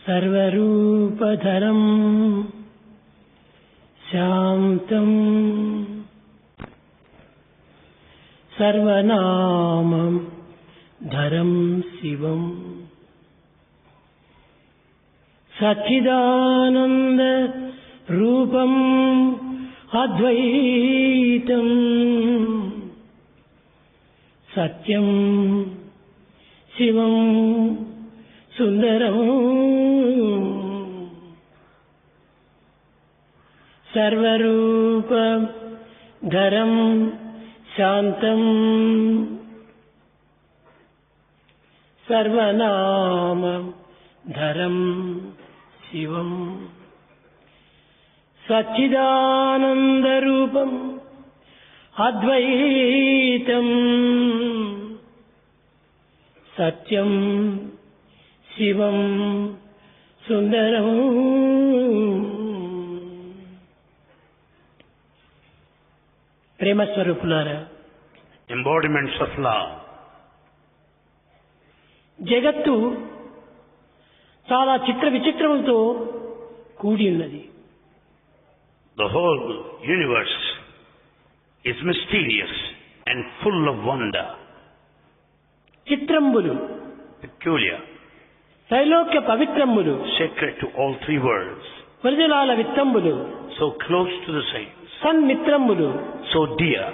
సర్వరూపధరం శాంతం సర్వనామం ధరం శివం సచ్చిదానంద రూపం అద్వైతం సత్యం శివం సుందరం సర్వరూపధరం శాంతం సర్వనామం ధరం శివం సచ్చిదానందరూపం అద్వైతం సత్యం శివం సుందరం. ప్రేమస్వరూపులారా, embodiments of love. జగత్తు చాలా చిత్ర విచిత్రములతో కూడి ఉన్నది. The whole universe is mysterious and full of wonder. చిత్రంబులు, Peculiar, Trailokya పవిత్రంబులు, sacred to all three worlds, వరిజలాల విత్తంబులు, so close to the saints, సన్మిత్రంబులు, so dear,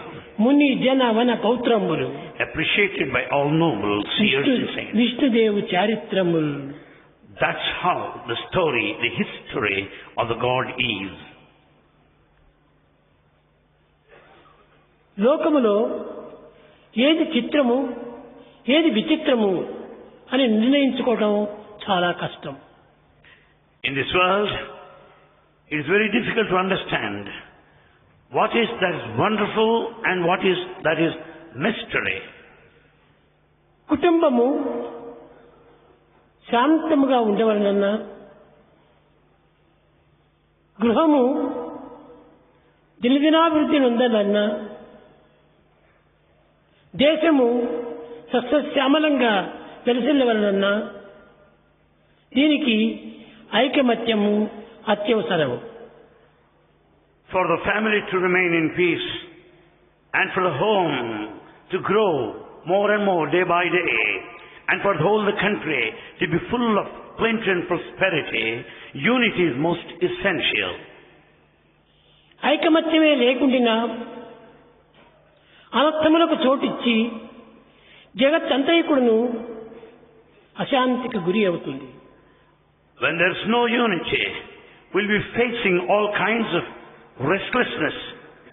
ముని జన వన పౌత్రంబులు, appreciated by all noble seers and saints. విష్ణుదేవు చారిత్రములు. That's how the story, the history of the God is. లోకములో ఏది చిత్రము ఏది విచిత్రము అని నిర్ణయించుకోవడం చాలా కష్టం. In this world, it is very difficult to understand what is that is wonderful and what is that is mystery. కుటుంబము శాంతముగా ఉండవలనన్నా, గృహము దినదినాభివృద్ధి నొందాలన్నా, దేశము సస్యశ్యామలంగా వెలసిల్లవలనన్నా దీనికి ఐకమత్యము అత్యవసరము. For the family to remain in peace and for the home to grow more and more day by day and for the whole the country to be full of plenty and prosperity, unity is most essential. ఐకమత్యమే లేకుండా అనర్థములకు చోటిచ్చి జగత్తంతైకుడును అశాంతికి గురి అవుతుంది. When there is no unity, we'll be facing all kinds of restlessness,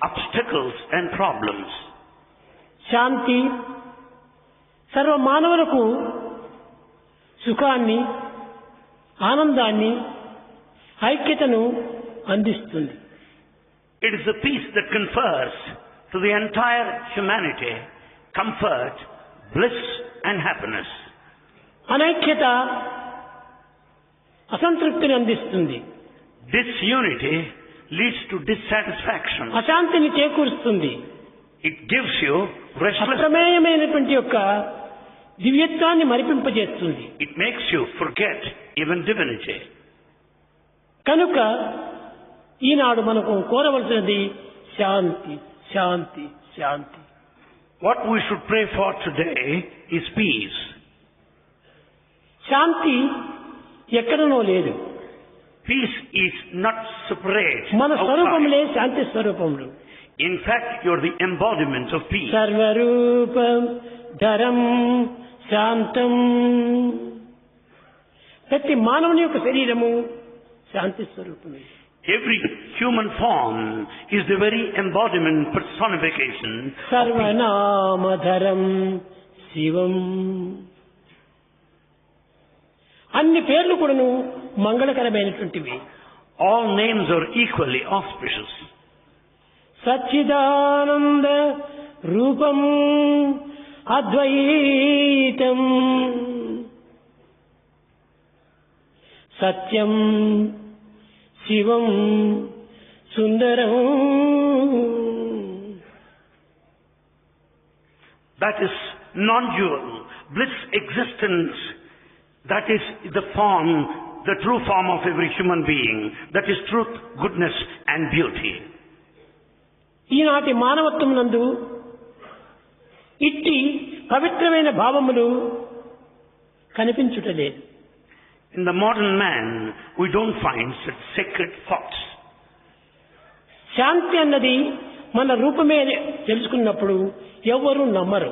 obstacles and problems. శాంతి సర్వ మానవులకు సుఖాన్ని, ఆనందాన్ని, ఐక్యతను అందిస్తుంది. It is the peace that confers to the entire humanity comfort, bliss and happiness. అనైక్యత అసంతృప్తిని అందిస్తుంది. Disunity leads to dissatisfaction. అశాంతిని చేకూరుస్తుంది. It gives you restlessness. అప్రమేయమైనటువంటి యొక్క దివ్యత్వాన్ని మరిపింపజేస్తుంది. It makes you forget even divinity. కనుక ఈనాడు మనకు కోరవలసినది శాంతి, శాంతి, శాంతి. What we should pray for today is peace. శాంతి ఎక్కడనో లేదు. Peace is not separate. మన స్వరూపములే శాంతి స్వరూపములు. In fact, you are the embodiment of peace. సర్వరూపం Dharam శాంతం. ప్రతి మానవుని యొక్క శరీరము శాంతి స్వరూపమే. Every human form is the very embodiment, personification. సర్వనామధరం శివం. అన్ని పేర్లు కూడాను మంగళకరమైనటువంటివి. All names are equally auspicious. Sachchidananda రూపం అద్వైతం సత్యం శివం సుందరం. That is non-dual bliss existence. That is the form the true form of every human being. That is truth, goodness and beauty. ఈనాటి మానవత్వం నందు ఇట్టి పవిత్రమైన భావములు కనిపించుటలేదు. In the modern man, we don't find such sacred thoughts. శాంతి అన్నది మన రూపమే తెలుసుకున్నప్పుడు ఎవరు నమ్మరు.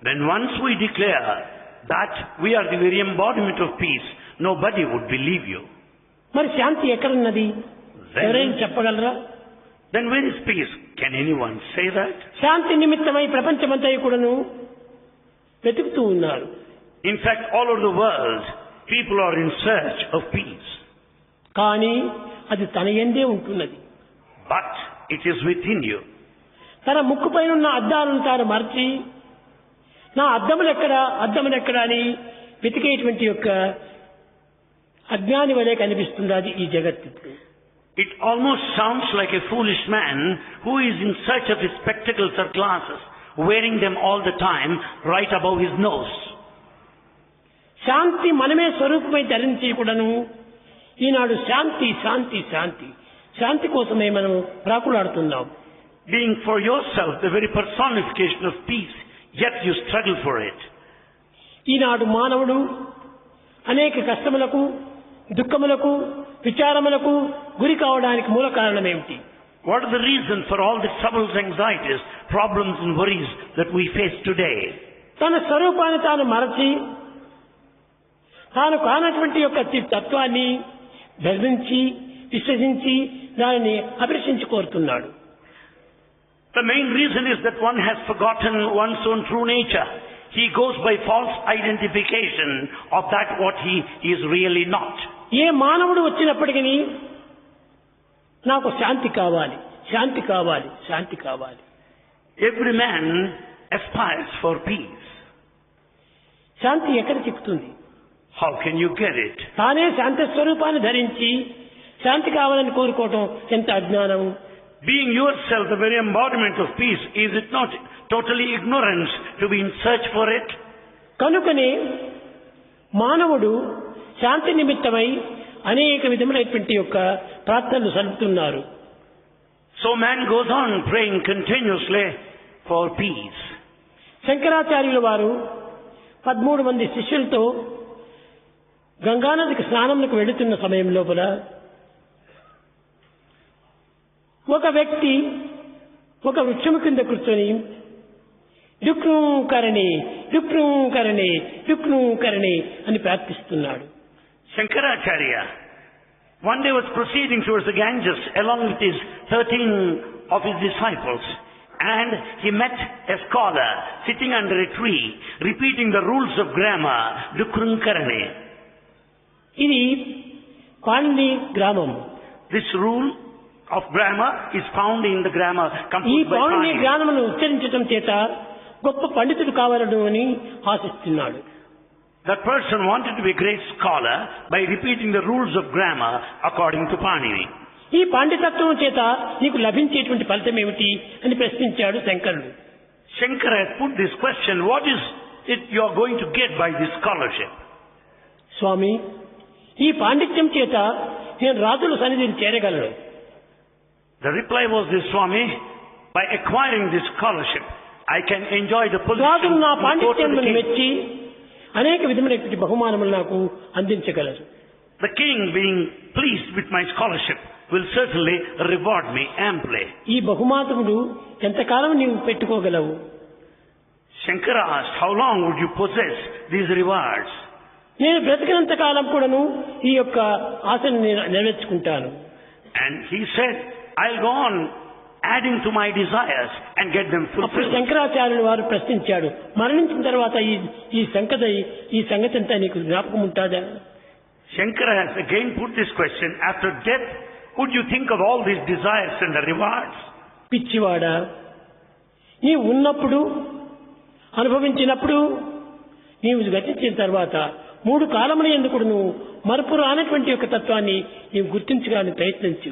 Then once we declare that we are the very embodiment of peace, nobody would believe you. మరి శాంతి ఎక్కడున్నది? ఎవరైనా చెప్పగలరా? Then where is peace? Can anyone say that? శాంతి నిమిత్తమై ప్రపంచమంతా కూడాను వెతుకుతూ ఉన్నారు. In fact, all over the world, people are in search of peace. కానీ అది తన యందే ఉంటున్నది. But it is within you. తన ముక్కుపైన ఉన్న అద్దాలను తాను మరచి నా అద్దములెక్కడా అని వెతికేటువంటి యొక్క అజ్ఞాని వలె కనిపిస్తున్నది ఈ జగత్తు. It almost sounds like a foolish man who is in search of his spectacles or glasses, wearing them all the time right above his nose. శాంతి మనమే స్వరూపమై ధరించి కూడాను ఈనాడు శాంతి శాంతి శాంతి శాంతి కోసమే మనం ప్రాకులాడుతున్నాం. Being for yourself the very personification of peace, yet you struggle for it. ఈనాడు మానవుడు అనేక కష్టములకు, దుఃఖములకు, విచారములకు గురి కావడానికి మూల కారణం ఏమిటి? What are the reasons for all the troubles, anxieties, problems and worries that we face today? తన స్వరూపాన్ని తాను మరచి తాను కానటువంటి యొక్క తత్వాన్ని ధరించి విశ్వసించి దానిని అభిలషించి కోరుతున్నాడు. The main reason is that one has forgotten one's own true nature. He goes by false identification of that what he is really not. ఏ మానవుడు వచ్చినప్పటికీ నాకు శాంతి కావాలి, శాంతి కావాలి, శాంతి కావాలి. Every man aspires for peace. శాంతి ఎక్కడ చిక్కుతుంది? How can you get it? తానే శాంతి స్వరూపాన్ని ధరించి శాంతి కావాలని కోరుకోవటం ఎంత అజ్ఞానం. Being yourself the very embodiment of peace, is it not totally ignorance to be in search for it? కనుకనే మానవుడు శాంతి నిమిత్తమై అనేక విధములైనటువంటి యొక్క ప్రార్థనలు సలుపుతున్నారు. So man goes on praying continuously for peace. శంకరాచార్యుల వారు 13 మంది శిష్యులతో గంగానదికి స్నానములకు వెళుతున్న సమయం లోపల ఒక వ్యక్తి ఒక వృక్షము కింద కూర్చొని డుక్రూంకరణి డుక్రూంకరణి డుక్రూంకరణి అని ప్రార్థిస్తున్నాడు. Shankaracharya one day was proceeding towards the Ganges along with his 13 of his disciples, and he met a scholar sitting under a tree repeating the rules of grammar, Dukrunkarane. ఇది పాణిని గ్రామం. This rule of grammar is found in the grammar ఈ composed by Panini Panini. గ్రామమును ఉచ్చరించడం చేత గొప్ప పండితుడు కావాలను అని ఆశిస్తున్నాడు. That person wanted to be a great scholar by repeating the rules of grammar according to Panini. ఈ పాండితత్వం చేత నీకు లభించేటువంటి ఫలితం ఏమిటి అని ప్రశ్నించాడు శంకరుడు. Shankara has put this question, what is it you are going to get by this scholarship? స్వామి, ఈ పాండిత్యం చేత నేను రాజుల సన్నిధిని చేరగలను. The reply was this, Swami, by acquiring this scholarship, I can enjoy the position రాజులు నా in court of పాండిత్యాన్ని the king. మెచ్చి అనేక విధమైనటువంటి బహుమానములు నాకు అందించగలరు. The king, being pleased with my scholarship, will certainly reward me amply. ఈ బహుమానములు ఎంతకాలం నీవు పెట్టుకోగలవు? Shankara asked, how long would you possess these rewards? నేను బ్రతికినంత కాలం కూడాను ఈ యొక్క ఆశను నెరవేర్చుకుంటాను. And he said, I'll go on adding to my desires and get them అప్పుడు fulfilled. శంకరాచార్యులు వారు ప్రశ్నించాడు, మరణించిన తర్వాత ఈ సంగతి అంతా నీకు జ్ఞాపకం ఉంటుందా? Shankara has again put this question, after death, would you think of all these desires and the rewards? పిచ్చివాడా, నీవు ఉన్నప్పుడు అనుభవించినప్పుడు నీవు గతించిన తర్వాత 3 కాలముల యందు కూడా నువ్వు మరపు రానటువంటి యొక్క తత్వాన్ని నీవు గుర్తించడానికి ప్రయత్నించు.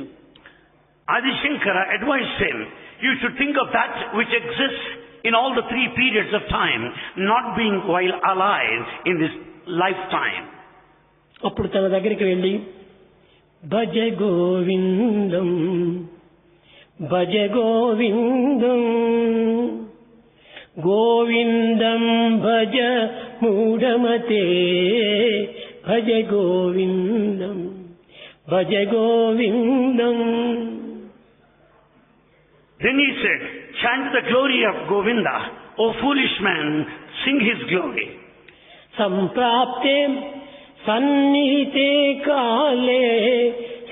Adi Shankara advised him, you should think of that which exists in all the 3 periods of time, not being while alive in this lifetime. అప్పుడు తన దగ్గరికి వెళ్ళి భజ గోవిందం భజ గోవిందం గోవిందం భజ మూఢమతే భజ గోవిందం భజ గోవిందం. Then he said, chant the glory of Govinda. O foolish man, sing his glory. సంప్రాప్తే సన్నిహితే కాలే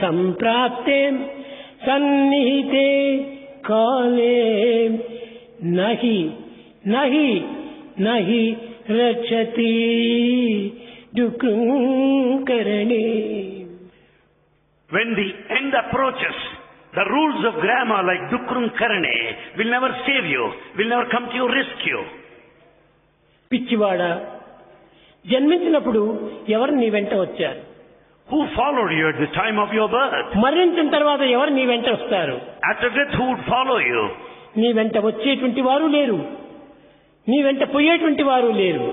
సంప్రాప్తే సన్నిహితే కాలే నహి నహి నహి రక్షతి దుఃఖం కరణే. When the end approaches, the rules of grammar like Dukrum Karane will never save you, will never come to your rescue. పిచ్చివాడా, జన్మించినప్పుడు ఎవరు నీ వెంట వచ్చారు? Who followed you at the time of your birth? మరణించిన తర్వాత ఎవరు నీ వెంట వస్తారు? After death, who would follow you? నీ వెంట వచ్చేటువంటి వారు లేరు, నీ వెంట పోయేటువంటి వారు లేరు.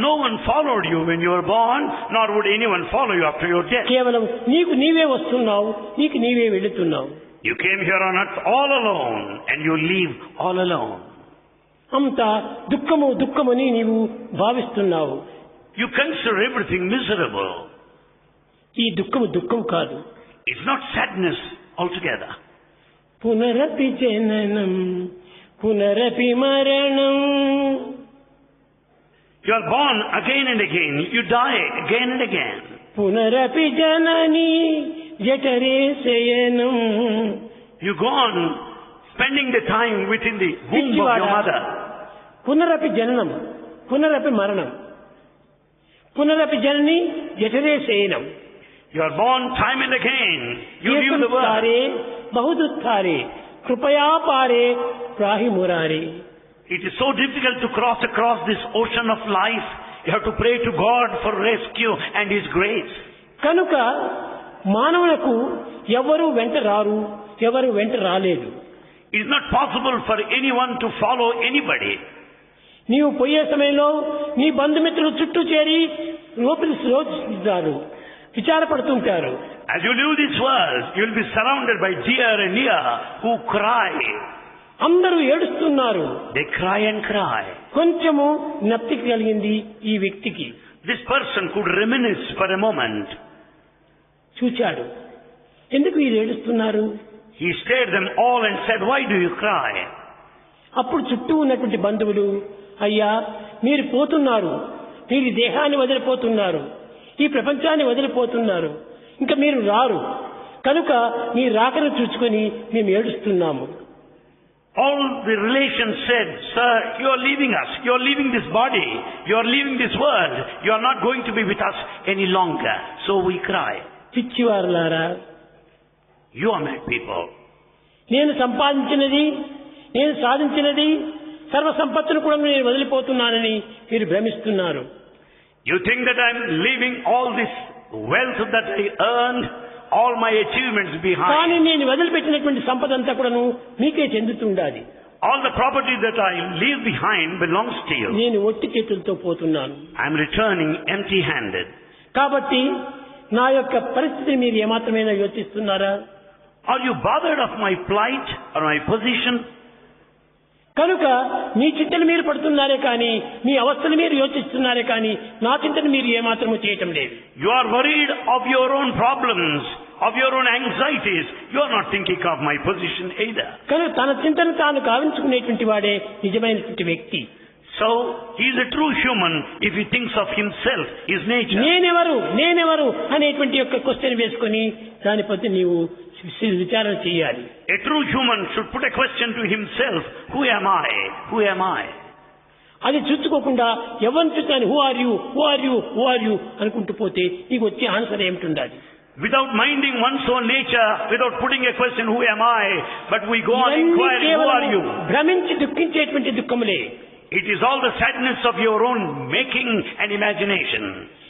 No one followed you when you were born, nor would anyone follow you after your death. కేవలం నీకు నీవే వస్తున్నావు, నీకు నీవే వెళుతున్నావు. You came here on earth all alone, and you leave all alone. అంతా దుఃఖము దుఃఖమని నీవు భావిస్తున్నావు. You consider everything miserable. ఈ దుఃఖము దుఃఖం కాదు. It's not sadness altogether. పునరపి జననం పునరపి మరణం. You are born again and again. You die again and again. పునరపి జనని జఠరే శయనం. You go on spending the time within the womb of your mother. పునరపి జననం పునరపి మరణం. పునరపి జనని జఠరే శయనం. You are born time and again. You leave the world. బహుదుత్తారే కృపయా పారే ప్రాహి మురారే. It is so difficult to cross across this ocean of life. You have to pray to God for rescue and His grace. కనుక మానవులకు ఎవరు వెంట రారు, ఎవరు వెంట రాలేదు. It is not possible for anyone to follow anybody. నీవు పోయే సమయంలో నీ బంధుమిత్రులు చుట్టూ చేరి లోపిస్తారు, విచారపడుతుంటారు. As you leave this world, you will be surrounded by dear and near who cry. అందరూ ఏడుస్తున్నారు. They cry and cry. కొంచెము జ్ఞప్తి కలిగింది ఈ వ్యక్తికి. This person could reminisce for a moment. చూచాడు, ఎందుకు వీరు ఏడుస్తున్నారు? He stared them all and said, why do you cry? అప్పుడు చుట్టూ ఉన్నటువంటి బంధువులు, అయ్యా మీరు పోతున్నారు, మీరు ఈ దేహాన్ని వదిలిపోతున్నారు, ఈ ప్రపంచాన్ని వదిలిపోతున్నారు, ఇంకా మీరు రారు, కనుక మీ రాకను చూసుకొని మేము ఏడుస్తున్నాము. All the relations said, sir, you are leaving us, you are leaving this body, you are leaving this world, you are not going to be with us any longer, so we cry. పిచ్చివారులారా, You are mad people. నేను సంపాదించినది, నేను సాధించినది, సర్వ సంపత్తును కూడా నేను వదిలిపోతున్నానని మీరు భ్రమిస్తున్నారు. You think that I am leaving all this wealth that I earned, all my achievements కానీ behind. నేను వదిలిపెట్టినటువంటి సంపద అంతా కూడాను మీకే చెందుతుండాలి. All the property that I leave behind belongs to you. నేను ఒట్టి చేతులతో పోతున్నాను. I am returning empty-handed. కాబట్టి నా యొక్క పరిస్థితిని మీరు ఏమాత్రమైనా యోచిస్తున్నారా? Are you bothered of my plight or my position? కనుక మీ చింతలు మీరు పడుతున్నారే కానీ, మీ అవస్థలు మీరు యోచిస్తున్నారే కానీ, నా చింతను మీరు ఏమాత్రము చేయటం లేదు. You are worried of your own problems, of your own anxieties. You are not thinking of my position either. కనుక తన చింతను తాను కావించుకునేటువంటి వాడే నిజమైనటువంటి వ్యక్తి. So, he is a true human if he thinks of himself, his nature. నేనెవరు అనేటువంటి యొక్క question వేసుకొని దానిపై నీవు విచారణ చేయాలి. A true human should put a question to himself, who am I? Who am I? అది చూసుకోకుండా ఎవరిని చూస్తాను హూ ఆర్ యు అనుకుంటూ పోతే నీకు వచ్చే ఆన్సర్ ఏమిటి? Without minding one's own nature, without putting a question, who am I? But we go on inquiring, who are you? భ్రమించి దుఃఖించేటువంటి దుఃఖములే. It is all the sadness of your own making and imagination.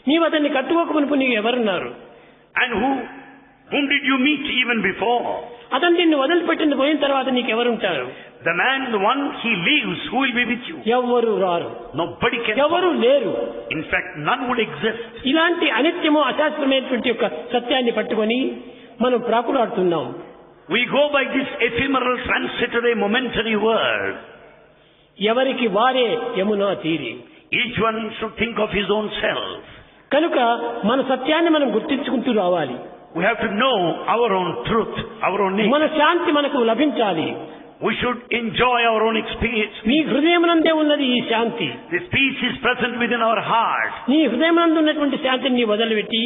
నీవు అతన్ని కట్టుకోకమునుపు నీవు ఎవరున్నారు? And who Whom did you meet even before? అతను నిన్ను వదిలిపెట్టింది పోయిన తర్వాత నీకెవరుంటారు? The man, the one he leaves, who will be with you? ఎవ్వరు రారు, Nobody can ఎవరు come. లేరు. In fact, none would exist. ఇలాంటి అనిత్యము అశాస్త్రమైనటువంటి యొక్క సత్యాన్ని పట్టుకొని మనం ప్రాకులాడుతున్నాం. We go by this ephemeral, transitory, momentary world. ఎవరికి వారే యమునా తీరి. Each one should think of his own self. కనుక మన సత్యాన్ని మనం గుర్తించుకుంటూ రావాలి. We have to know our own truth, our own nature. మన శాంతి మనకు లభించాలి. We should enjoy our own experience. నీ హృదయమునందే ఉన్నది ఈ శాంతి. This peace is present within our heart. నీ హృదయమునందు ఉన్నటువంటి శాంతిని నీ వదిలిపెట్టి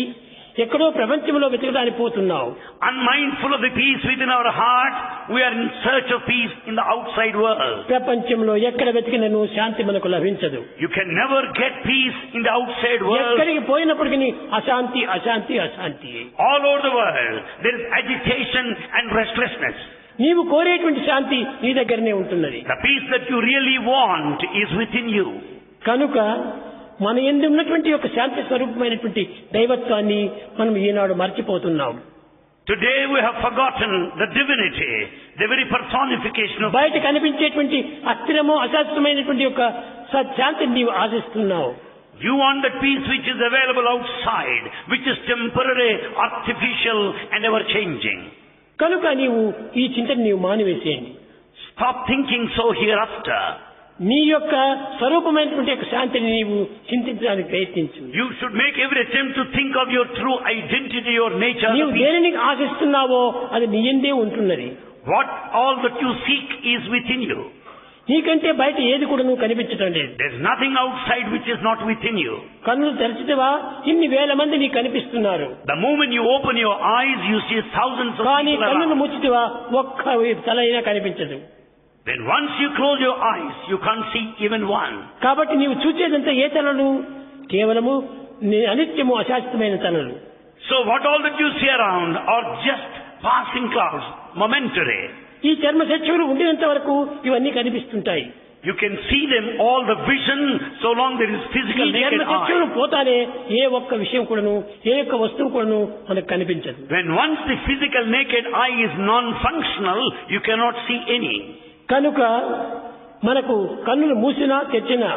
ఎక్కడో ప్రపంచంలో వెతకడానికి పోతున్నావు. Unmindful of the peace within our heart, we are in search of peace in the outside world. ప్రపంచంలో ఎక్కడ వెతికినను శాంతి మనకు లభించదు. You can never get peace in the outside world. ఎక్కడికి పోయినప్పటికీ అశాంతి అశాంతి అశాంతి. All over the world, there is agitation and restlessness. నీవు కోరేటువంటి శాంతి నీ దగ్గరనే ఉంటున్నది. The peace that you really want is within you. కనుక మన యందు ఉన్నటువంటి యొక్క శాంతి స్వరూపమైనటువంటి దైవత్వాన్ని మనం ఈనాడు మర్చిపోతున్నాం. Today we have forgotten the divinity, the very personification of. బయట కనిపించేటువంటి అస్థిరమో అశాస్త్రమైనటువంటి యొక్క శాంతిని నీవు ఆశిస్తున్నావు. You want that peace which is available outside, which is temporary, artificial and ever changing. కనుక నీవు ఈ చింతను నీవు మానివేసేయండి. Stop thinking so hereafter. నీ యొక్క స్వరూపమైనటువంటి యొక్క శాంతిని నీవు చింతించడానికి ప్రయత్నించు. You should make every attempt to think of your true identity, your nature. నీవు the peace. దేనిని ఆశిస్తున్నావో అది నీ యందే ఉంటున్నది. What all that you seek is within you. నీకంటే బయట ఏది కూడా నువ్వు కనిపించటం లేదు. There is nothing outside which is not within you. కన్నులు తెరిచితేవా ఇన్ని వేల మంది నీకు కనిపిస్తున్నారు. The moment you open your eyes, you see thousands of కానీ people కన్నులు around. ముచ్చితేవా ఒక్క తల అయినా కనిపించదు. Then once you close your eyes, you can't see even one. కాబట్టి నీవు చూసేదంతా ఏ తలలు? కేవలము అనిత్యము అశాశ్వతమైన తలలు. So what all that you see around are just passing clouds, momentary. ఈ చర్మ చక్షువులు ఉండినంత వరకు ఇవన్నీ కనిపిస్తుంటాయి. You can see them, all the vision, so long there is ఈ physical చర్మ naked చక్షువులు eye. పోతానే ఏ ఒక్క విషయం కూడాను ఏ ఒక్క వస్తువు కూడాను మనకు కనిపించదు. When once the physical naked eye is non-functional, you cannot see any. కనుక మనకు కన్నులు మూసినా తెచ్చినా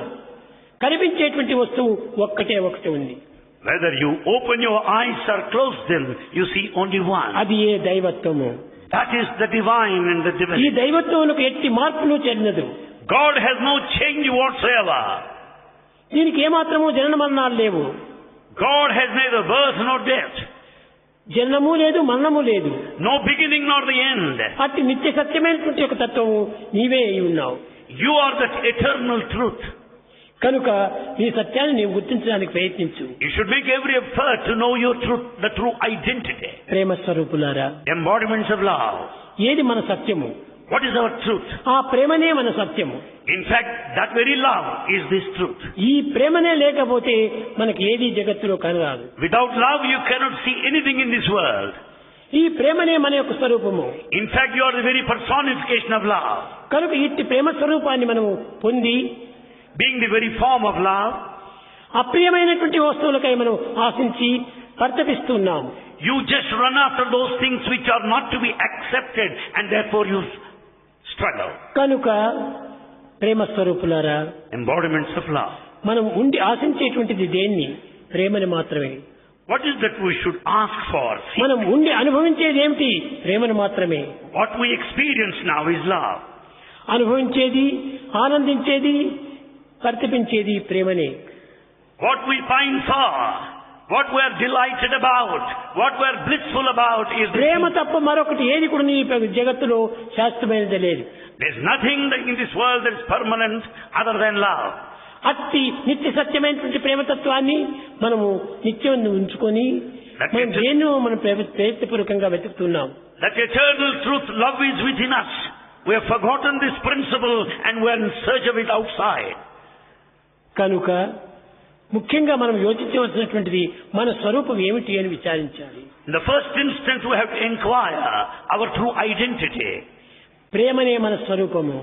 కనిపించేటువంటి వస్తువు ఒక్కటే ఒకటి ఉంది. Whether you open your eyes or close them, you see only one. అది ఏ దైవత్వము. That is the divine and the ఈ divinity. దైవత్వమునకు ఎట్టి మార్పును చెందదు. God has no change whatsoever. దీనికి ఏమాత్రము జనన మరణాలు లేవు. God has neither birth nor death, జననము లేదు మరణము లేదు. no beginning nor the end. అట్టి నిత్య సత్యమైనటువంటి ఒక తత్వము నీవే అయి ఉన్నావు. You are that eternal truth. కనుక ఈ సత్యాన్ని నీవు గుర్తించడానికి ప్రయత్నించు. You should make every effort to know your truth, the true identity. ప్రేమ స్వరూపులారా, Embodiments of love. ఏది మన సత్యము? What is our truth? ఆ ప్రేమనే మన సత్యము. In fact, that very love is this truth. ఈ ప్రేమనే లేకపోతే మనకి ఏది జగత్తులో కనరాదు. Without love, you cannot see anything in this world. ఈ ప్రేమనే మన యొక్క స్వరూపము. In fact, you are the very personification of love. కనుక ఇట్టి ప్రేమ స్వరూపాన్ని మనము పొంది Being the very form of love, అప్రియమైనటువంటి వస్తువులకై మనం ఆశించి పరితపిస్తున్నాం. you just run after those things which are not to be accepted, and therefore you struggle. కనుక ప్రేమ స్వరూపులారా, Embodiments of love. మనం ఉండి ఆశించేటువంటిది దేన్ని? ప్రేమని మాత్రమే. What is that we should ask for? See, మనం ఉండి అనుభవించేది ఏమిటి? ప్రేమను మాత్రమే. what we experience now is love. అనుభవించేది, ఆనందించేది, పరితపించేది ప్రేమనే. What we pine for, what we are delighted about, what we are blissful about is the Prema truth. తప్ప మరొకటి ఏది కూడా ఈ జగత్తులో శాశ్వతమైనది లేదు. There's nothing in this world that is permanent other than love. అట్టి నిత్య సత్యమైనటువంటి ప్రేమతత్వాన్ని మనము నిత్యం ఉంచుకొని మనం దేన్నో మనం ప్రయత్నపూర్వకంగా వెతుకుతున్నాం. That eternal truth, love is within us. We have forgotten this principle and we are in search of it outside. కనుక ముఖ్యంగా మనం యోచించవలసినటువంటిది మన స్వరూపం ఏమిటి అని విచారించాలి. In the first instance, we have to inquire our true identity. ప్రేమనే మన స్వరూపము.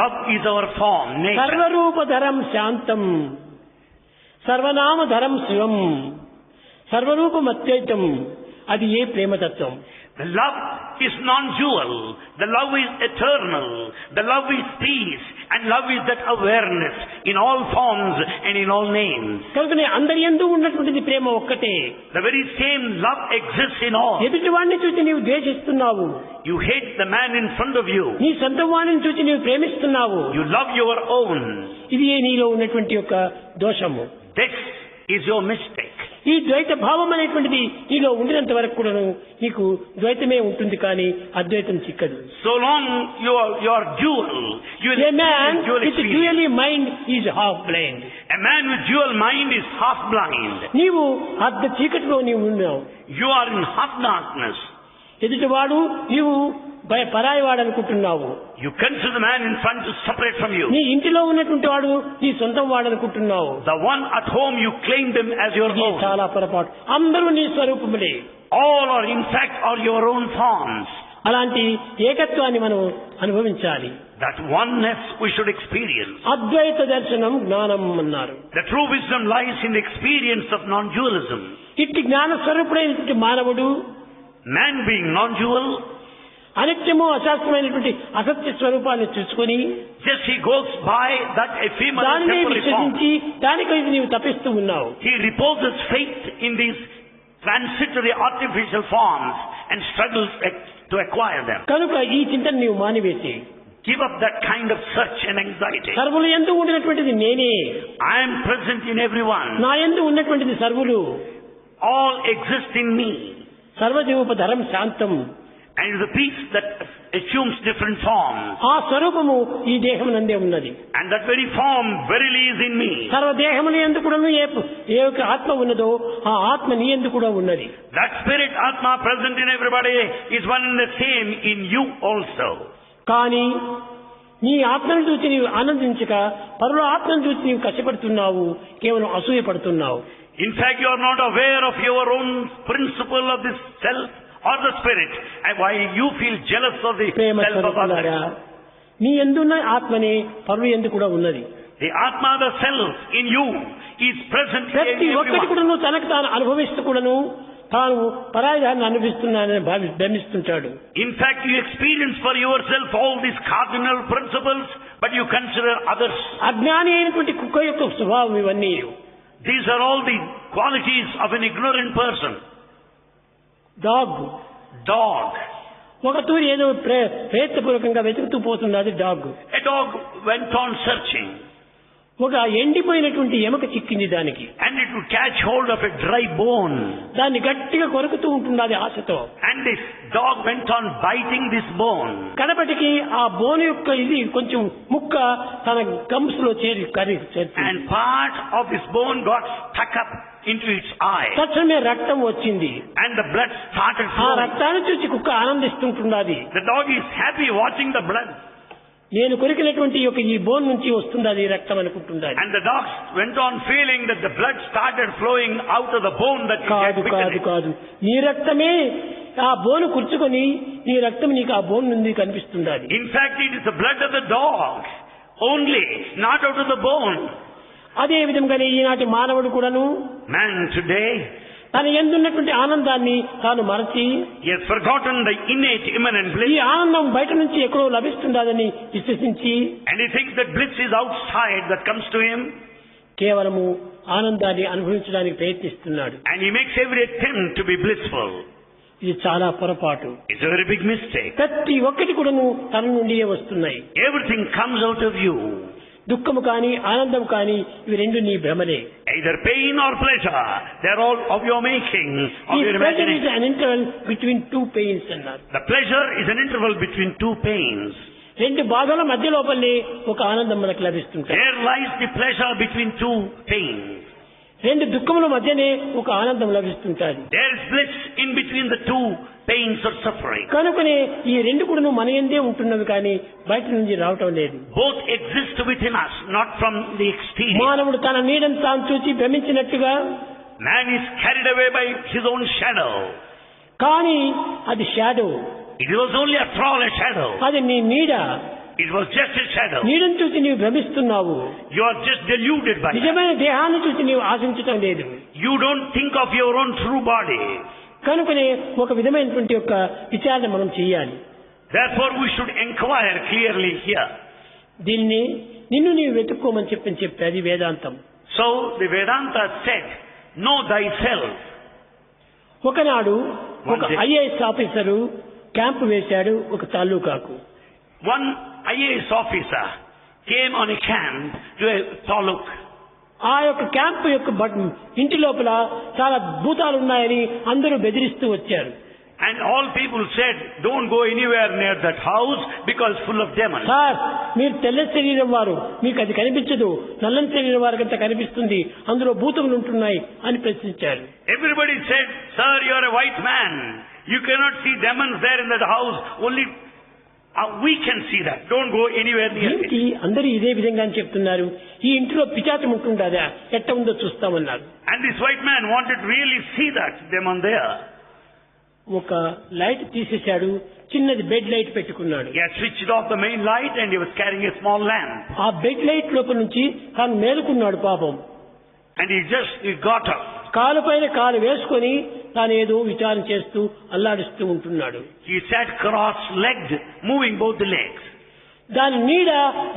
Love is our form, nature. సర్వరూపధరం శాంతం, సర్వనామధరం శివం, సర్వరూపమత్యైతం అది ఏ ప్రేమతత్వం? The love is non-dual. The love is eternal. The love is peace. And love is that awareness in all forms and in all names. కనుకనే అందరి యందు ఉన్నటువంటిది ప్రేమ ఒక్కటే. The very same love exists in all. ఎదుటి వాడిని చూసి నీవు ద్వేషిస్తున్నావు. You hate the man in front of you. నీ సొంత వాడిని చూసి నీవు ప్రేమిస్తున్నావు. You love your own. ఇది నీలో ఉన్నటువంటి యొక్క దోషము. This is your mistake. ఈ ద్వైత భావం అనేటువంటిది నీలో ఉండినంత వరకు కూడాను నీకు ద్వైతమే ఉంటుంది, కానీ అద్వైతం చిక్కదు. So long you are dual. A man with dually mind is half blind. A man with dual mind is half blind. నీవు అర్ధ చీకటిలో నీవు ఉన్నావు. You are in half darkness. ఎదుటివాడు నీవు పరాయి వాడు అనుకుంటున్నావు. You consider the man in front to separate from you. నీ ఇంటిలో ఉన్నటువంటి వాడు నీ సొంతం వాడు అనుకుంటున్నావు. The one at home you claim them as your own. చాలా పొరపాటు. అందరూ నీ స్వరూపములే. All are in fact are your own forms. అలాంటి ఏకత్వాన్ని మనం అనుభవించాలి. That oneness we should experience. అద్వైత దర్శనం జ్ఞానం అన్నారు. The true wisdom lies in the experience of non-dualism. ఇట్టి జ్ఞాన స్వరూపుడైనటువంటి మానవుడు, Man being non-dual, అనిత్యము అశాస్త్రమైనటువంటి అసత్య స్వరూపాన్ని చూసుకుని just he goes by that ephemeral దానిని temporary form. విశ్వసించి దానికైతే నీవు తప్పిస్తూ ఉన్నావు. He reposes faith in these transitory artificial forms and struggles to acquire them. కనుక ఈ చింతన నీవు మానివేసి Give up that kind of search and anxiety. సర్వులు యందు ఉండినటువంటిది నేనే. I am present in everyone. నా యందు ఉన్నటువంటిది సర్వులు. All exist in me. సర్వజీవోపధరం శాంతం. And it is a peace that assumes different forms. ఆ స్వరూపము ఈ దేహమునందే ఉన్నది. And that very form verily is in me. సర్వదేహముల యందు కూడాను ఏ యొక్క ఆత్మ ఉన్నదో ఆ ఆత్మ నీ యందు కూడా ఉన్నది. That spirit Atma present in everybody is one and the same in you also. కానీ నీ ఆత్మను చూసి నీవు ఆనందించక పరుల ఆత్మను చూసి నీవు కష్టపడుతున్నావు, కేవలం అసూయపడుతున్నావు. In fact, you are not aware of your own principle of this self or the spirit, and why you feel jealous of the self of others. నీ యందున్న ఆత్మనే పరుల యందు కూడా ఉన్నది. The Atma, the self in you, is present in ప్రతి ఒక్కటి everyone. కూడాను తనకు తాను అనుభవిస్తూ కూడాను తాను పరాయిదాన్ని అనుభవిస్తున్నానని భ్రమిస్తుంటాడు. In fact, you experience for yourself all these cardinal principles, but you consider others. అజ్ఞాని అయినటువంటి కుక్క యొక్క స్వభావం ఇవన్నీ. These are all the qualities of an ignorant person. Dog. ఒక తూరి ఏదో ప్రయత్నపూర్వకంగా వెతుకుతూ పోతున్నది dog. A dog went on searching. ఒక ఎండిపోయినటువంటి ఎముక చిక్కింది దానికి. And it would catch hold of a dry bone. దాన్ని గట్టిగా కొరుకుతూ ఉంటున్నది ఆశతో. And this dog went on biting this bone. కడపటికి ఆ బోన్ యొక్క ఇది కొంచెం ముక్క తన గమ్స్ లో చేరి. And part of this bone got stuck up into its eye. తక్షణమే రక్తం వచ్చింది. And the blood started ఆ flowing. రక్తాన్ని చూసి కుక్క ఆనందిస్తుంటున్నది. The dog is happy watching the blood. నేను కొరికినటువంటి యొక్క ఈ బోన్ నుంచి వస్తుంది రక్తం అనుకుంటున్నది. And the dog went on feeling that the blood started flowing out of the bone that it had bitten. కాదు నీ రక్తమే ఆ బోను కుర్చుకొని నీ రక్తం నీకు ఆ బోన్ నుండి కనిపిస్తున్నది. In fact, it is the blood of the dog only, not out of the bone. అదే విధంగానే ఈనాటి మానవుడు కూడాను Man today, తన యందున్నటువంటి ఆనందాన్ని తాను మరచి he has forgotten the innate immanent bliss. ఈ ఆనందం బయట నుంచి ఎక్కడో లభిస్తుందని విశ్వసించి And he thinks that bliss is outside that comes to him. కేవలము ఆనందాన్ని అనుభవించడానికి ప్రయత్నిస్తున్నాడు. And he makes every attempt to be blissful. ఇది చాలా పొరపాటు. It's a very big mistake. ప్రతి ఒక్కటి కూడాను తన నుండియే వస్తున్నాయి. Everything comes out of you. దుఃఖము కానీ ఆనందం కానీ ఇవి రెండు నీ భ్రమలే. Either pain or pleasure, they're all of your making, of your pleasure is imagination. an interval between two pains అన్నారు. The pleasure is an interval between two pains. రెండు బాధల మధ్య లోపలే ఒక ఆనందం మనకు లభిస్తుంటుంది. There lies the pleasure between two pains. రెండు దుఃఖముల మధ్యనే ఒక ఆనందం లభిస్తుంటుంది. There is bliss in between the two pains or suffering. కనుకనే ఈ రెండు కూడా మన యందే ఉంటున్నవి కానీ బయట నుంచి రావటం లేదు. Both exist within us, not from the exterior. మానవుడు తన నీడను తాను చూసి భ్రమించినట్టుగా Man is carried away by his own shadow. కానీ అది shadow. It was only after all a shadow. అది నీ నీడ. It was just a shadow. నీడను చూసి నీవు భ్రమిస్తున్నావు. You are just deluded by it. నిజమైన దేహాన్ని చూసి నీవు ఆశించటం లేదు. You don't think of your own true body. కనుకనే ఒక విధమైనటువంటి యొక్క విచారణ మనం చేయాలి. Therefore we should inquire clearly here. దీన్ని నిన్ను నీవు వెతుక్కోమని చెప్పి అది వేదాంతం. So the Vedanta said, know thyself. ఒకనాడు ఒక ఐఏఎస్ ఆఫీసరు క్యాంపు వేశాడు ఒక తాలూకాకు. One IAS officer came on a camp to a taluk. ఆ యొక్క క్యాంపు యొక్క ఇంటి లోపల చాలా భూతాలు ఉన్నాయని అందరూ బెదిరిస్తూ వచ్చారు. And all people said, don't go anywhere near that house because full of demons. Sir, మీరు తెల్ల శరీరం వారు, మీకు అది కనిపించదు, నల్లని శరీరం వారికంతా కనిపిస్తుంది, అందులో భూతములు ఉంటున్నాయి అని ప్రశ్నించారు. Everybody said, sir, you are a white man. You cannot see demons there in that house. Only we can see that. Don't go anywhere near it. అందరూ ఇదే విధంగా చెప్తున్నారు. ఈ ఇంటిలో పిచాచం ఉంటుందా, ఎట్ట ఉందో చూస్తామన్నారు. And this white man wanted to really see that demon there. ఒక లైట్ తీసేశాడు, చిన్నది బెడ్ లైట్ పెట్టుకున్నాడు. He had switched off the main light and he was carrying a small lamp. ఆ బెడ్ లైట్ లోపల నుంచి తాను మేలుకున్నాడు పాపం. And he got up. కాలు పైన కాలు వేసుకొని తాను ఏదో విచారం చేస్తూ అల్లాడిస్తూ ఉంటున్నాడు. He sat cross-legged, moving both the legs. దాని నీడ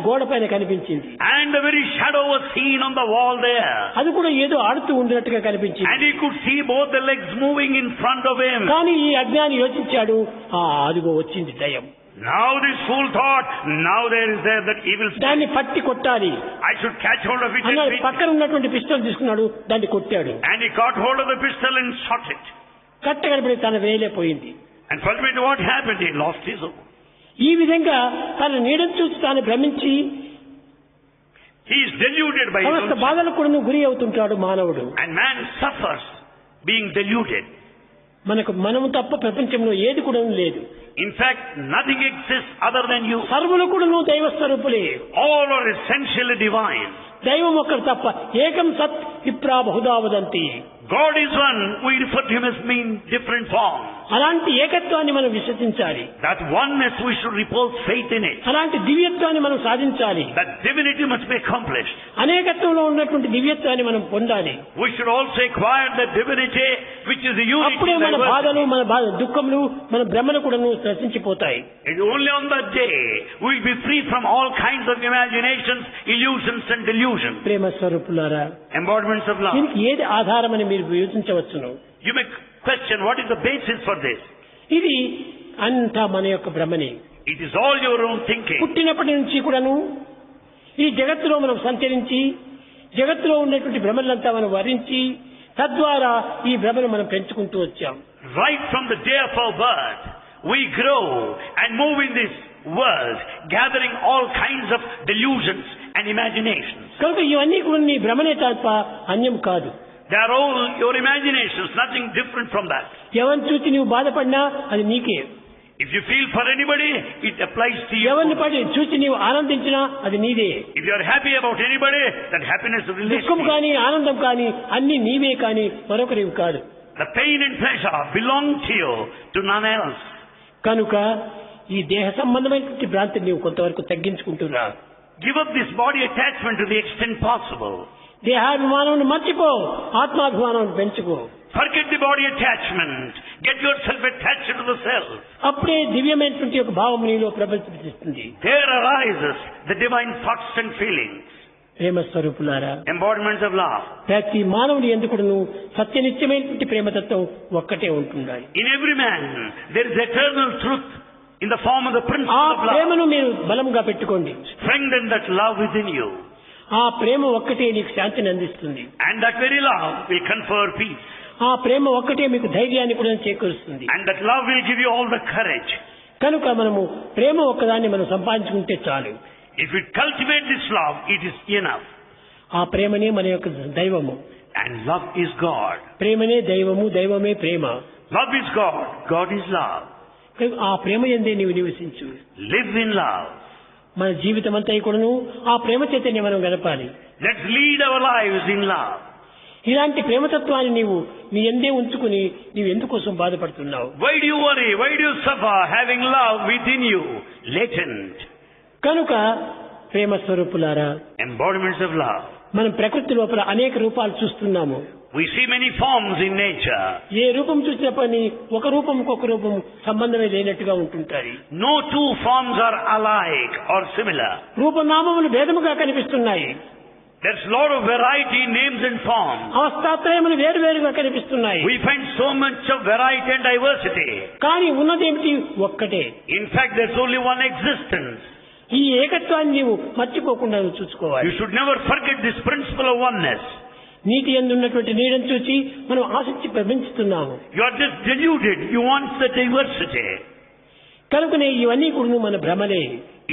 గోడ పైన కనిపించింది. And the very shadow was seen on the wall there. అది కూడా ఏదో ఆడుతూ ఉండినట్టుగా కనిపించింది. And he could see both the legs moving in front of him. కానీ ఈ అజ్ఞాని యోచించాడు, అదిగో వచ్చింది దయ్యం. Now this fool thought, now there is that evil spirit. దాన్ని పట్టి కొట్టాలి. I should catch hold of it. అన్నాడు. పక్కన ఉన్నటువంటి పిస్టల్ తీసుకున్నాడు, దాన్ని కొట్టాడు. And he caught hold of the pistol and shot it. కట్ట కనబడి తన వేలే పోయింది. And ultimately what happened? He lost his own. ఈ విధంగా తన నీడను చూసి తాను భ్రమించి he is deluded by సమస్త బాధలకు కూడా గురి అవుతుంటాడు మానవుడు. And man suffers being deluded. మనము తప్ప ప్రపంచంలో ఏది కూడా లేదు. In fact, nothing exists other than you. సర్వులు కూడా దైవ స్వరూపులే. All are essentially divine. దైవం ఒక్కడు తప్ప ఏకం సత్ విప్రా Bahuda వదంతి. God is one. We refer to him as mean different forms. అలాంటి ఏకత్వాన్ని మనం విశ్వసించాలి. That oneness we should repose faith in it. అలాంటి దివ్యత్వాన్ని మనం సాధించాలి. That divinity must be accomplished. అనేకత్వంలో ఉన్నటువంటి దివ్యత్వాన్ని మనం పొందాలి. We should also acquire the divinity which is the unity. అప్పుడే మన బాధలు, మన దుఃఖములు, మన భ్రమలు కూడా నశించిపోతాయి. It's only on that day we will be free from all kinds of imaginations, illusions and delusions. ప్రేమ స్వరూపులారా, Embodiments of love. దీనికి ఏది ఆధారమని మీరు యోచించవచ్చును. You may question what is the basis for this. ఇది అంతా మన యొక్క భ్రమనే. It is all your own thinking. పుట్టినప్పటి నుంచి కూడాను ఈ జగత్తులో మనం సంచరించి జగత్తులో ఉన్నటువంటి భ్రమలంతా మనం వరించి తద్వారా ఈ భ్రమను మనం పెంచుకుంటూ వచ్చాం. Right from the day of our birth, we grow and move in this world, gathering all kinds of delusions and imaginations. కనుక ఇవన్నీ కూడా నీ భ్రమనే తప్ప అన్యం కాదు. They are all your imaginations, nothing different from that. ఎవరిని చూసి నీవు బాధపడినా అది నీకే. If you feel for anybody, it applies to you. ఎవరిని చూసి నీవు ఆనందించినా అది నీదే. If you are happy about anybody, that happiness relates to దుఃఖం you. కానీ ఆనందం కానీ అన్ని నీవే కానీ మరొకరివి కాదు. The pain and pleasure belong to you, to none else. కనుక ఈ దేహ సంబంధమైనటువంటి భ్రాంతిని నీవు కొంతవరకు తగ్గించుకుంటున్నా. Give up this body attachment to the extent possible. దేహాభిమానం మర్చిపో, ఆత్మాభిమానం పెంచుకో. Forget the body attachment. Get yourself attached to the self. అప్పుడే దివ్యమైనటువంటి ఒక భావం నీలో ప్రబలిస్తుంది. There arises the divine thoughts and feelings. ప్రేమ స్వరూపులారా, Embodiments of love. ప్రతి మానవుని ఎందుకును సత్యనిత్యమైనటువంటి ప్రేమతత్వం ఒక్కటే ఉంటుండాలి. In every man there is eternal truth in the form of the ఆ principle of love. ప్రేమను మీరు బలంగా పెట్టుకోండి. Strengthen that love within you. ఆ ప్రేమ ఒక్కటే నీకు శాంతిని అందిస్తుంది. And that very love will confer peace. ఆ ప్రేమ ఒక్కటే మీకు ధైర్యాన్ని కూడా చేకూరుస్తుంది. And that love will give you all the courage. కనుక మనము ప్రేమ ఒక్కదాన్ని మనం సంపాదించుకుంటే చాలు. If we cultivate this love, it is enough. ఆ ప్రేమనే మన యొక్క దైవము. And love is God. ప్రేమనే దైవము, దైవమే ప్రేమ. Love is God. God is love. ఆ ప్రేమ యందే నీవు నివసించు. Live in love. మన జీవితం అంతా కూడాను ఆ ప్రేమ చేతనే మనం గడపాలి. Let's lead our lives in love. ఇలాంటి ప్రేమతత్వాన్ని నీవు నీ యందే ఉంచుకుని నీవు ఎందుకోసం బాధపడుతున్నావు? Why do you worry? Why do you suffer having love within you, latent? కనుక ప్రేమ స్వరూపులారా, Embodiments of love. మనం ప్రకృతి లోపల అనేక రూపాలు చూస్తున్నాము. We see many forms in nature. ఏ రూపం చూసిన పని ఒక రూపంకి ఒక రూపం సంబంధమే లేనట్టుగా ఉంటుంటాయి. No two forms are alike or similar. రూపనామములు భేదముగా కనిపిస్తున్నాయి. There's a lot of variety in names and forms. అవస్థాత్రయములు వేరువేరుగా కనిపిస్తున్నాయి. We find so much of variety and diversity. కానీ ఉన్నదేమిటి ఒక్కటే. In fact, there's only one existence. ఈ ఏకత్వాన్ని నీవు మర్చిపోకుండా చూసుకోవాలి. You should never forget this principle of oneness. నీటి యందు ఉన్నటువంటి నీడను చూసి మనం ఆసక్తి పెంచుతున్నాము. You are just deluded. You want the diversity. కనుకనే ఇవన్నీ కూడా మన భ్రమలే.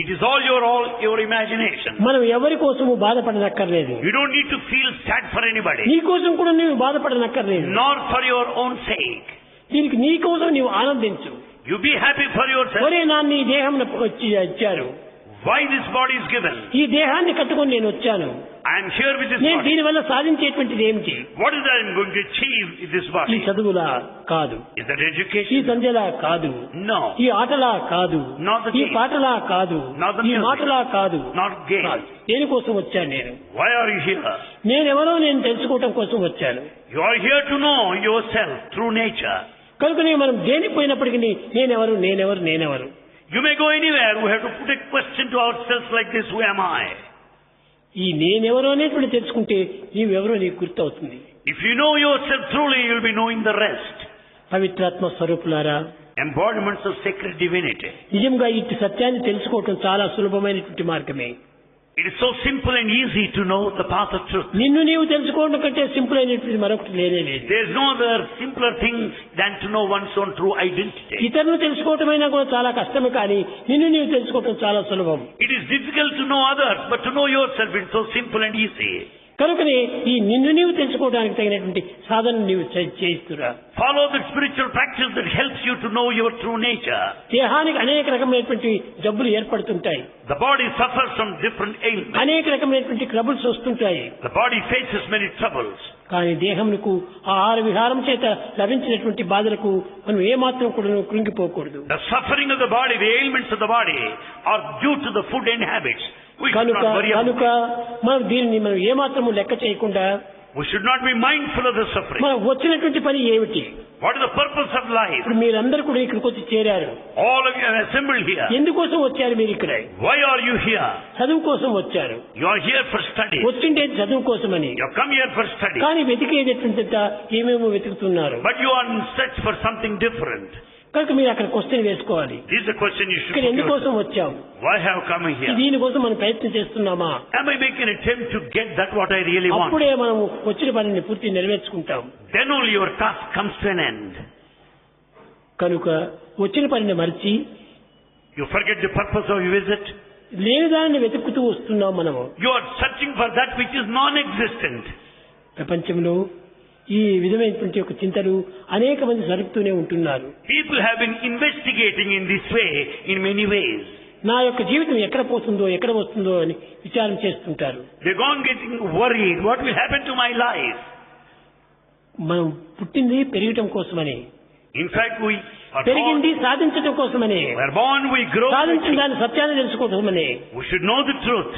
It is all your imagination. మనం ఎవరి కోసము బాధపడనక్కర్లేదు. You don't need to feel sad for anybody. నీ కోసం కూడా నీవు బాధపడనక్కర్లేదు. Nor for your own sake. దీనికి నీ కోసం నీవు ఆనందించు. You be happy for yourself. ఒరే నాన్న ఈ దేహం వచ్చి ఇచ్చారు. Why this body is given? ఈ దేహాన్ని కట్టుకొని నేను వచ్చాను. I am here with this నేను body. దీని వల్ల సాధించేటువంటిది ఏమిటి? What is that I am going to achieve in this ఈ body? చదువులా కాదు. Is that ఈ education? సంధ్యలా కాదు. No. ఈ ఆటలా కాదు. Not the ఈ game. పాటలా కాదు. Not the ఈ music. మాటలా కాదు. Not game. దేనికోసం వచ్చాను నేను? Why are you here? నేనెవరో నేను తెలుసుకోవటం కోసం వచ్చాను. You are here to know yourself through nature. కనుకనే మనం దేనికి పోయినప్పటికీ నేనెవరు. You may go anywhere. We have to put a question to ourselves like this: who am I? ఈ నేనెవరో అనేటువంటి తెలుసుకుంటే నీవెవరో నీకు గుర్తవుతుంది. If you know yourself truly, you will be knowing the rest. పవిత్రాత్మ స్వరూపులారా, Embodiments of sacred divinity. నిజంగా ఇట్టి సత్యాన్ని తెలుసుకోవటం చాలా సులభమైనటువంటి మార్గమే. It is so simple and easy to know the path of truth. నిన్ను నీవు తెలుసుకోవడం కంటే సింపుల్ అయినటువంటి మరొకటి లేనే లేదు. There is no other simpler thing than to know one's own true identity. ఇతరులను తెలుసుకోవటమైనా కూడా చాలా కష్టమే, కానీ నిన్ను నీవు తెలుసుకోవటం చాలా సులభం. It is difficult to know others, but to know yourself is so simple and easy. కనుకనే ఈ నిన్ను నీవు తెలుసుకోవడానికి తగినటువంటి సాధన నీవు చేయిస్తురా. Follow the spiritual practice that helps you to know your true nature. దేహానికి అనేక రకమైనటువంటి జబ్బులు ఏర్పడుతుంటాయి. The body suffers from different ailments. అనేక రకమైనటువంటి ట్రబుల్స్ వస్తుంటాయి. The body faces many troubles. కానీ దేహమునకు ఆహార విహారం చేత లభించినటువంటి బాధలకు మనం ఏమాత్రం కూడా కృంగిపోకూడదు. The suffering of the body, the ailments of the body are due to the food and habits. We should కనుక not worry about మనం దీనిని మనం ఏమాత్రము లెక్క చేయకుండా We should not be mindful of the suffering. మనం వచ్చినటువంటి పని ఏమిటి? What is the purpose of life? ఇప్పుడు మీరందరూ కూడా ఇక్కడికి వచ్చి చేరారు. All of you are assembled here. ఎందుకోసం వచ్చారు మీరు ఇక్కడ? Why are you here? చదువు కోసం వచ్చారు. You are here for study. వచ్చిండే చదువు కోసమని. You have come here for study. కానీ వెతికేటటువంటి ఏమేమో వెతుకుతున్నారు. But you are in search for something different. కనుక మీరు అక్కడ క్వశ్చన్ వేసుకోవాలి. This is the question you should ఇక్కడ put ఎందుకోసం yourself. వచ్చాం? Why have I come here? దీనికోసం మనం ప్రయత్నం చేస్తున్నామా? Am I making an attempt to get that what I really want? అప్పుడే మనం వచ్చిన పనిని పూర్తి నెరవేర్చుకుంటాం. Then only your task comes to an end. కనుక వచ్చిన పనిని మరిచి You forget the purpose of your visit. లేని దానిని వెతుకుతూ వస్తున్నాం మనము. You are searching for that which is non-existent. ప్రపంచంలో ఈ విధమైనటువంటి ఒక చింతలు అనేక మంది జరుపుతూనే ఉంటున్నారు. People have been investigating in this way in many ways. నా యొక్క జీవితం ఎక్కడ పోతుందో ఎక్కడ వస్తుందో అని విచారం చేస్తుంటారు. They're gone getting worried. What will happen to my life? మనం పుట్టింది పెరగటం కోసమని. In fact, we are పెరిగింది born. సాధించడం కోసమని. We are born, we grow. సాధించిన దాని సత్యాన్ని తెలుసుకోవటమని. We should know the truth.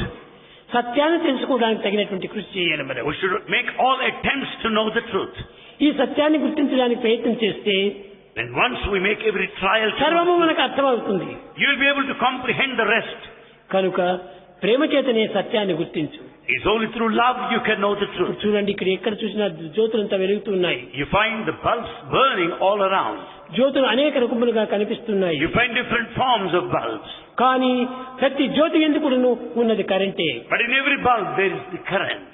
సత్యాన్ని తెలుసుకోవడానికి తగినటువంటి కృషి చేయాలి మనం. We should make all attempts to know the truth. ఈ సత్యాన్ని గుర్తించడానికి ప్రయత్నం చేస్తే And once we make every trial, సర్వము మనకు అర్థమవుతుంది. you will be able to comprehend the rest. కనుక ప్రేమ చేతనే సత్యాన్ని గుర్తించు. It's only through love you can know the truth. చూడండి, ఇక్కడ ఎక్కడ చూసినా జ్యోతులంతా వెలుగుతున్నాయి. You find the bulbs burning all around. జ్యోతులు అనేక రకములుగా కనిపిస్తున్నాయి. You find different forms of bulbs. కానీ ప్రతి జ్యోతి ఎందుకును ఉన్నది కరెంటే. But in every bulb there is the current.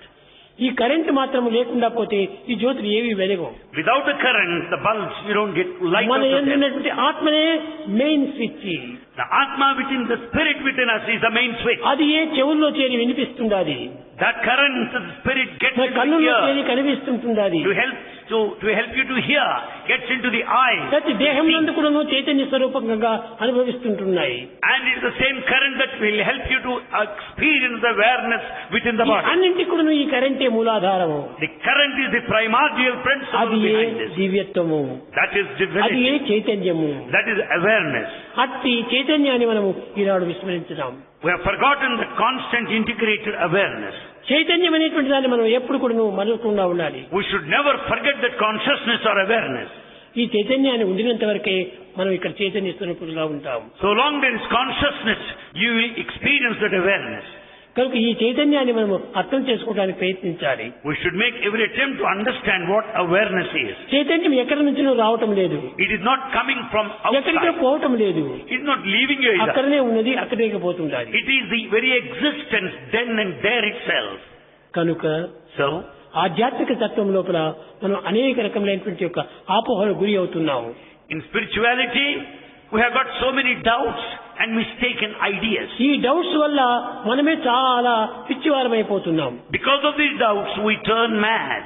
ఈ కరెంట్ మాత్రం లేకుండా పోతే ఈ జ్యోతులు ఏవి వెలగవు. Without the current, the bulbs, you don't get light మన out of them. ఉన్నటువంటి ఆత్మనే main switch. The Atma within, the spirit within us is the main switch. అది ఏ చెవుల్లో చేరి వినిపిస్తుంది. అది That current, the spirit gets మన into the కన్నుల్లో ear చేరి కనిపిస్తుంటుంది. అది to help you to hear, gets into the eye. ప్రతి దేహం నందు కూడా చైతన్య స్వరూపంగా అనుభవిస్తుంటున్నాయి. And it is the same current that will help you to experience the awareness within the body. అన్నింటికి కూడా ఈ కరెంటే మూలాధారము. The current is the primordial principle అది ఏ behind this. దివ్యత్వము. That is అది divinity. ఏ చైతన్యము. That is awareness. అట్టి చైతన్యాన్ని మనము ఈనాడు విస్మరించుదాం. We have forgotten the constant integrated awareness. చైతన్యం అనేటువంటి దాన్ని మనం ఎప్పుడు కూడా మరవకుండా ఉండాలి. We should never forget that consciousness or awareness. ఈ చైతన్యాన్ని ఉండినంత వరకే మనం ఇక్కడ చైతన్య స్వరూపులుగా ఉంటాం. So long there is consciousness, you will experience that awareness. కనుక ఈ చైతన్యాన్ని మనం అర్థం చేసుకోవడానికి ప్రయత్నించాలి. We should make every attempt to understand what awareness is. చైతన్యం ఎక్కడి నుంచినో రావటం లేదు, It is not coming from ఎక్కడికో outside. పోవటం లేదు, It is not leaving you either. అక్కడనే ఉన్నది, అక్కడే పోతుండాలి. It is the very existence then and there itself. కనుక So, ఆధ్యాత్మిక తత్వం లోపల మనం అనేక రకములైనటువంటి యొక్క ఆపోహలకు గురి అవుతున్నాము. in spirituality, we have got so many doubts and mistaken ideas. ఈ డౌట్స్ వల్ల మనమే చాలా పిచ్చివారమైపోతున్నాం. Because of these doubts, we turn mad.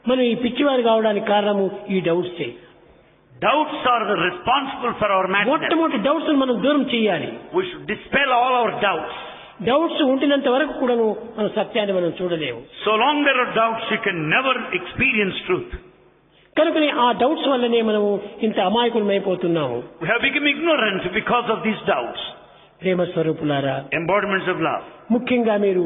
మనం ఈ పిచ్చివారు కావడానికి కారణము ఈ డౌట్సే. Doubts are responsible for our madness. మొట్టమొదటి డౌట్స్ మనం దూరం చేయాలి. We should dispel all our doubts. Doubts ఉండినంత వరకు కూడాను మన సత్యాన్ని మనం చూడలేము. So long there are doubts, you can never experience truth. కనుకనే ఆ డౌట్స్ వల్లనే మనము ఇంత అమాయకులమైపోతున్నాము. We have become ignorant because of these doubts. ప్రేమ స్వరూపులారా, Embodiments of love. ముఖ్యంగా మీరు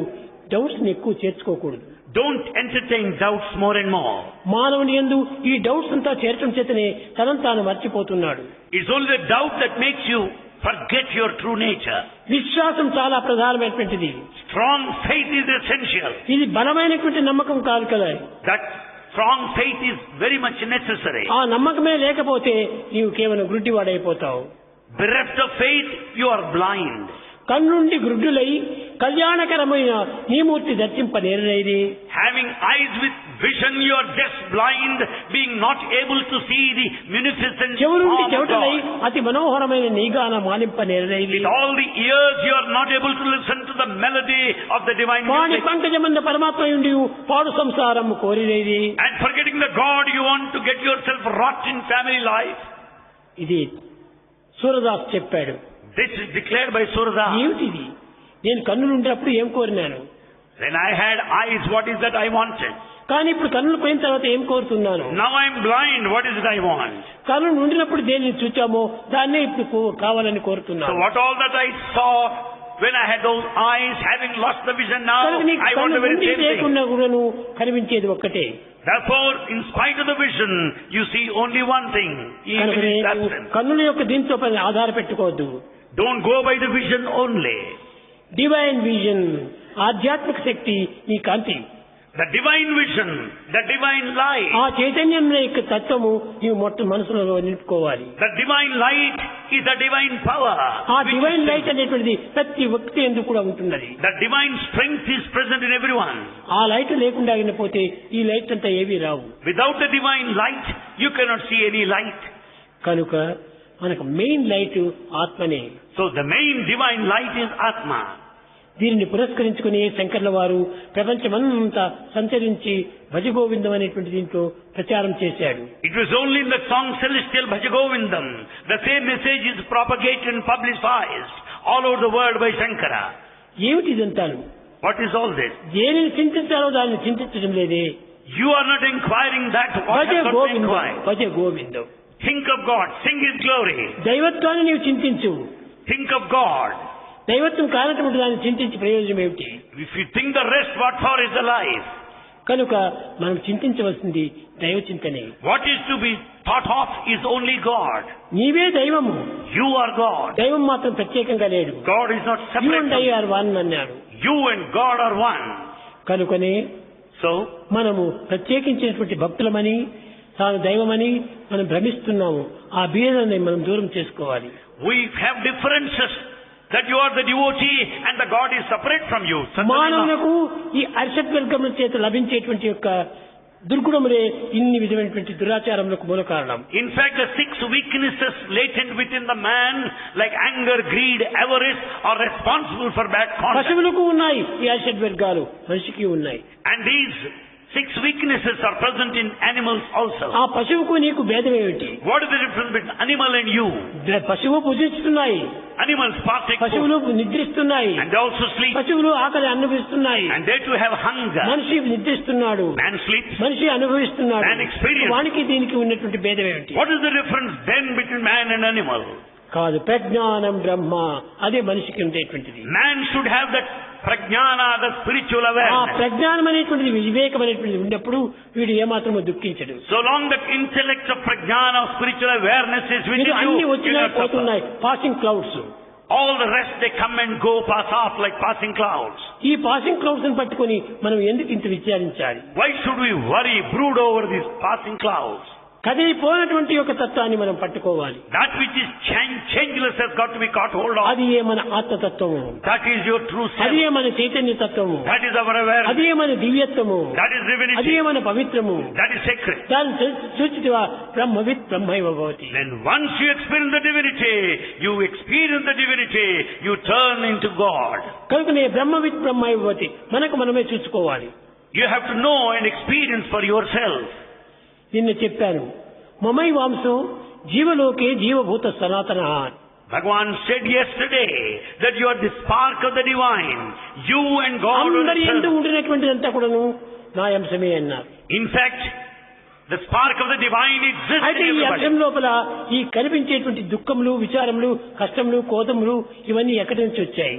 డౌట్స్ ని ఎక్కువ చేర్చుకోకూడదు. Don't entertain doubts more and more. మానవుని యందు ఈ డౌట్స్ అంతా చేర్చడం చేతనే తనను తాను మర్చిపోతున్నాడు. It's only the doubt that makes you forget your true nature. విశ్వాసం చాలా ప్రధానమైనటువంటిది. Strong faith is essential. ఇది బలమైనటువంటి నమ్మకం కాదు కదా. That strong faith is very much necessary. ఆ నమ్మకమే లేకపోతే నీవు కేవలం గుడ్డివాడైపోతావు. Bereft of faith, you are blind. కన్నుండి గుడ్డులై కళ్యాణకరమైన నీ మూర్తి దర్శింపనేరనేది. Having eyes with vision, you are just blind, being not able to see the munificent చెవులుండి form of చెవిటలై God. అతి మనోహరమైన నీగాన మాలింపనేరనేది. With all the ears, you are not able to listen to the melody of the divine Vani music. పంకజమన్న పరమాత్మ ఉండి పాడు సంసారం కోరినేది. And forgetting the God, you want to get yourself rot in family life. ఇది సూరదాస్ చెప్పాడు. This is declared by Surada. ఏమిటిది? నేను కన్నులు ఉండేటప్పుడు ఏం కోరినాను, When I had eyes, what is that I wanted? కానీ ఇప్పుడు కన్నులు పోయిన తర్వాత ఏం కోరుతున్నాను? Now I am blind, what is it I want? కన్నులు ఉండినప్పుడు దేన్ని చూచామో దాన్నే ఇప్పుడు కావాలని So కోరుతున్నాను. what all that I saw when I had those eyes, having lost the vision now, కనుక నీకు I want కన్ను the very ఉండి same thing. లేకున్నా కూడాను కనిపించేది ఒక్కటే. Therefore, in spite of the vision, you see only one thing. Even కనుక in నీకు absence. కన్నుల యొక్క దీంతో పని ఆధారపెట్టుకోవద్దు. Don't go by the vision only. Divine vision, ఆధ్యాత్మిక శక్తి నీ కాంతి. The divine vision, the divine light. ఆ చైతన్యం యొక్క తత్వము నీవు మొత్తం మనసులో నింపుకోవాలి. The divine light is the divine power. ఆ which డివైన్ is- లైట్ అనేటువంటిది ప్రతి వ్యక్తి ఎందుకు కూడా ఉంటున్నది. The divine strength is present in everyone. ఆ లైట్ లేకుండా పోతే ఈ లైట్ అంతా ఏవీ రావు. Without the divine light, you cannot see any light. కనుక మనకు మెయిన్ లైట్ ఆత్మనే. So the main divine light is Atma. దీనిని పురస్కరించుకుని శంకర్ల వారు ప్రపంచమంతా సంచరించి భజగోవిందం అనేటువంటి దీంట్లో ప్రచారం చేశాడు. It was only in the song Celestial Bhajagovindam. The same message is propagated and publicized all over the world by Shankara. ఏమిటి ఇదంతాను? What is all this? దేనిని చింతించాలో దాన్ని చింతించడం లేదే. You are not inquiring that what Bhaja has got to Govindam, inquire. Bhaja Govindam. Think of God, sing His glory. దైవత్వాన్ని నీవు చింతించు. Think of God. దైవత్వం కానటువంటి దాన్ని చింతించి ప్రయోజనం ఏమిటి? If you think the rest, what for is the life? కనుక మనం చింతించవలసింది దైవ చింతనే. What is to be thought of is only God. నీవే దైవము. You are God. దైవం మాత్రం ప్రత్యేకంగా లేడు. God is not you separate and I from are one అన్నాడు. you, and God are one. కనుకనే So, మనము ప్రత్యేకించినటువంటి భక్తులమని తాను దైవమని మనం భ్రమిస్తున్నాము. ఆ భేదాన్ని మనం దూరం చేసుకోవాలి. we have differences that you are the devotee and the God is separate from you. మానవులకు ఈ అర్షద్వర్గముల చేత లభించేటువంటి యొక్క దుర్గుణములే ఇన్ని విధమైనటువంటి దురాచారములకు మూల కారణం. In fact, the 6 weaknesses latent within the man, like anger, greed, avarice, are responsible for bad conduct. పశువులకు ఉన్నాయి ఈ అర్షద్వర్గాలు, మనిషికి ఉన్నాయి. And these 6 weaknesses are present in animals also. ఆ పశువుకు నీకు భేదం ఏమిటి? What is the difference between animal and you? పశువు భుజిస్తున్నాయి, Animals partake food, పశువులు నిద్రిస్తున్నాయి, and they also sleep, పశువులు ఆకలి అనుభవిస్తున్నాయి. and they too have hunger. మనిషి నిద్రిస్తున్నాడు, Man sleeps. మనిషి అనుభవిస్తున్నాడు. Man experience. వానికి దీనికి ఉన్నటువంటి భేదం ఏమిటి? What is the difference then between man and animal? కాదు, ప్రజ్ఞానం బ్రహ్మ, అదే మనిషికి ఉండేటువంటిది. Man should have that prajnana, the spiritual ఆ awareness. ప్రజ్ఞానం అనేటువంటిది వివేకమైనటువంటిది ఉన్నప్పుడు వీడు ఏమాత్రమో దుఃఖించడు. So long that intellect of prajnana, of spiritual awareness is within మీరు you, అన్ని you will వచ్చినాయి not suffer. పోతున్నాయి, passing clouds. All the rest they come and go, pass off like passing clouds. ఈ passing clouds ని పట్టుకొని మనం ఎందుకు ఇంత విచారించాలి? Why should we worry, brood over these passing clouds? కదిలిపోయినటువంటి యొక్క తత్వాన్ని మనం పట్టుకోవాలి. That which is changeless has got to be caught hold of. అది ఏ మన ఆత్మతత్వము, That is your true అది self. ఏ మన చైతన్య తత్వము, That is our awareness. అది ఏ మన దివ్యత్వము, That is అది divinity. ఏ మన పవిత్రము. That is sacred. దాన్ని సూచితివా బ్రహ్మవిత్ బ్రహ్మైవ భవతి. Then once you experience the divinity, you turn into God. కనుకనే బ్రహ్మవిత్ బ్రహ్మైవ భవతి మనకు మనమే చూసుకోవాలి. You have to know and experience for yourself. నిన్న చెప్పాను, మమై వాంసో జీవలోకే జీవభూత సనాతన. Bhagavan said yesterday that you are the spark of the divine. You and God are అందరి ఎందు eternal. ఉండినటువంటిదంతా కూడాను నా అంశమే అన్నారు. In fact, the spark of the divine exists అయితే in ఈ everybody. అంశం లోపల ఈ కనిపించేటువంటి దుఃఖములు, విచారములు, కష్టములు, కోదములు ఇవన్నీ ఎక్కడి నుంచి వచ్చాయి?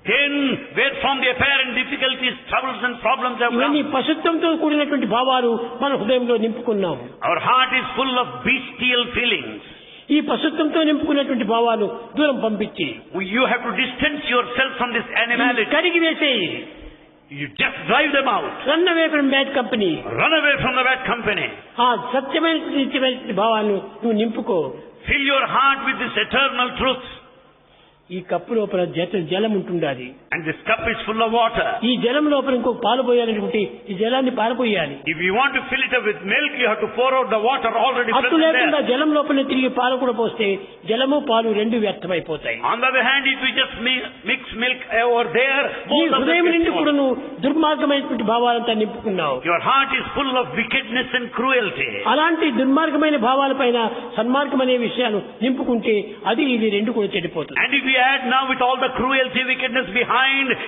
Then, where from the apparent difficulties, troubles and problems have ఇవన్నీ come? పశుత్వంతో కూడినటువంటి భావాలు మన హృదయంలో నింపుకున్నాము. Our heart is full of bestial feelings. ఈ పశుత్వంతో నింపుకున్నటువంటి భావాలు దూరం పంపించి You have to distance yourself from this animality. కడిగి వేసేయి. You just drive them out. Run away from bad company. Run away from the bad company. ఆ సత్యమైన నిత్యమైన భావాన్ని నువ్వు నింపుకో. Fill your heart with this eternal truth. ఈ cup లోపల జలం ఉంటుండాలి. And this cup is full of water. ఈ జలం లోపల ఇంకొక పాలు పోయాలనుకుంటే ఈ జలాన్ని పారపోయాలి. If you want to fill it up with milk, you have to pour out the water already అట్టు present లేకుండా there. జలం లోపల తిరిగి పాలు కూడా పోస్తే జలము పాలు రెండు వ్యర్థమైపోతాయి. On the other hand, if you just mix milk over there, ఈ both of హృదయం them నుండి get కూడా full. నువ్వు దుర్మార్గమైనటువంటి భావాలంతా నింపుకున్నావు. Your heart is full of wickedness and cruelty. అలాంటి దుర్మార్గమైన భావాలపైన సన్మార్గమనే విషయాలు నింపుకుంటే అది ఇది రెండు కూడా చెడిపోతుంది. And if you add now with all the cruelty, wickedness behind,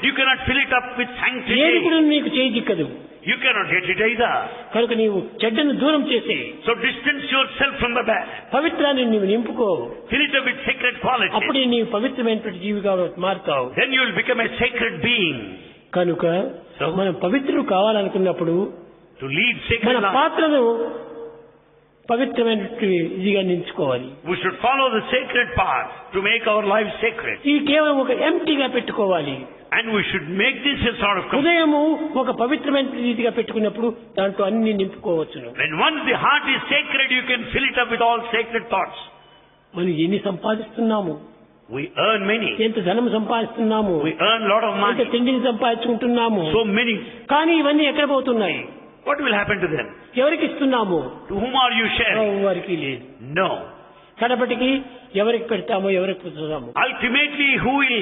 you cannot fill it up with ఏది sanctity. కూడా నీకు చేజిక్కదు. You cannot get it either. కనుక నీవు చెడ్డను దూరం చేసే So distance yourself from the bad. పవిత్రాన్ని నీవు నింపుకో. Fill it up with sacred qualities. అప్పుడే నీవు పవిత్రమైనటువంటి జీవిగా మారుతావు. Then you will become a sacred being. కనుక మనం పవిత్రులు కావాలనుకున్నప్పుడు To lead మన sacred life, పాత్రను పవిత్రమైనటువంటి ఇదిగా నించుకోవాలి. we should follow the sacred path to make our lives sacred. ఇది కేవలం ఒక ఎంటీగా పెట్టుకోవాలి. And we should make this a sort of హృదయము ఒక పవిత్రమైన రీతిగా పెట్టుకున్నప్పుడు దాంట్లో అన్ని నింపుకోవచ్చును. when once the heart is sacred, you can fill it up with all sacred thoughts. మనం ఎన్ని సంపాదిస్తున్నాము, We earn many. ఎంత ధనం సంపాదిస్తున్నాము, We earn a lot of ఎంత money. తిండిని సంపాదించుకుంటున్నాము. So many. కానీ ఇవన్నీ ఎక్కడ పోతున్నాయి? What will happen to them? ఎవరికి ఇస్తున్నాము? To whom are you sharing? వారికి లేదు. No. కడపటికి ఎవరికి పెడతామో ఎవరికి పుచ్చుతాము. Ultimately, who will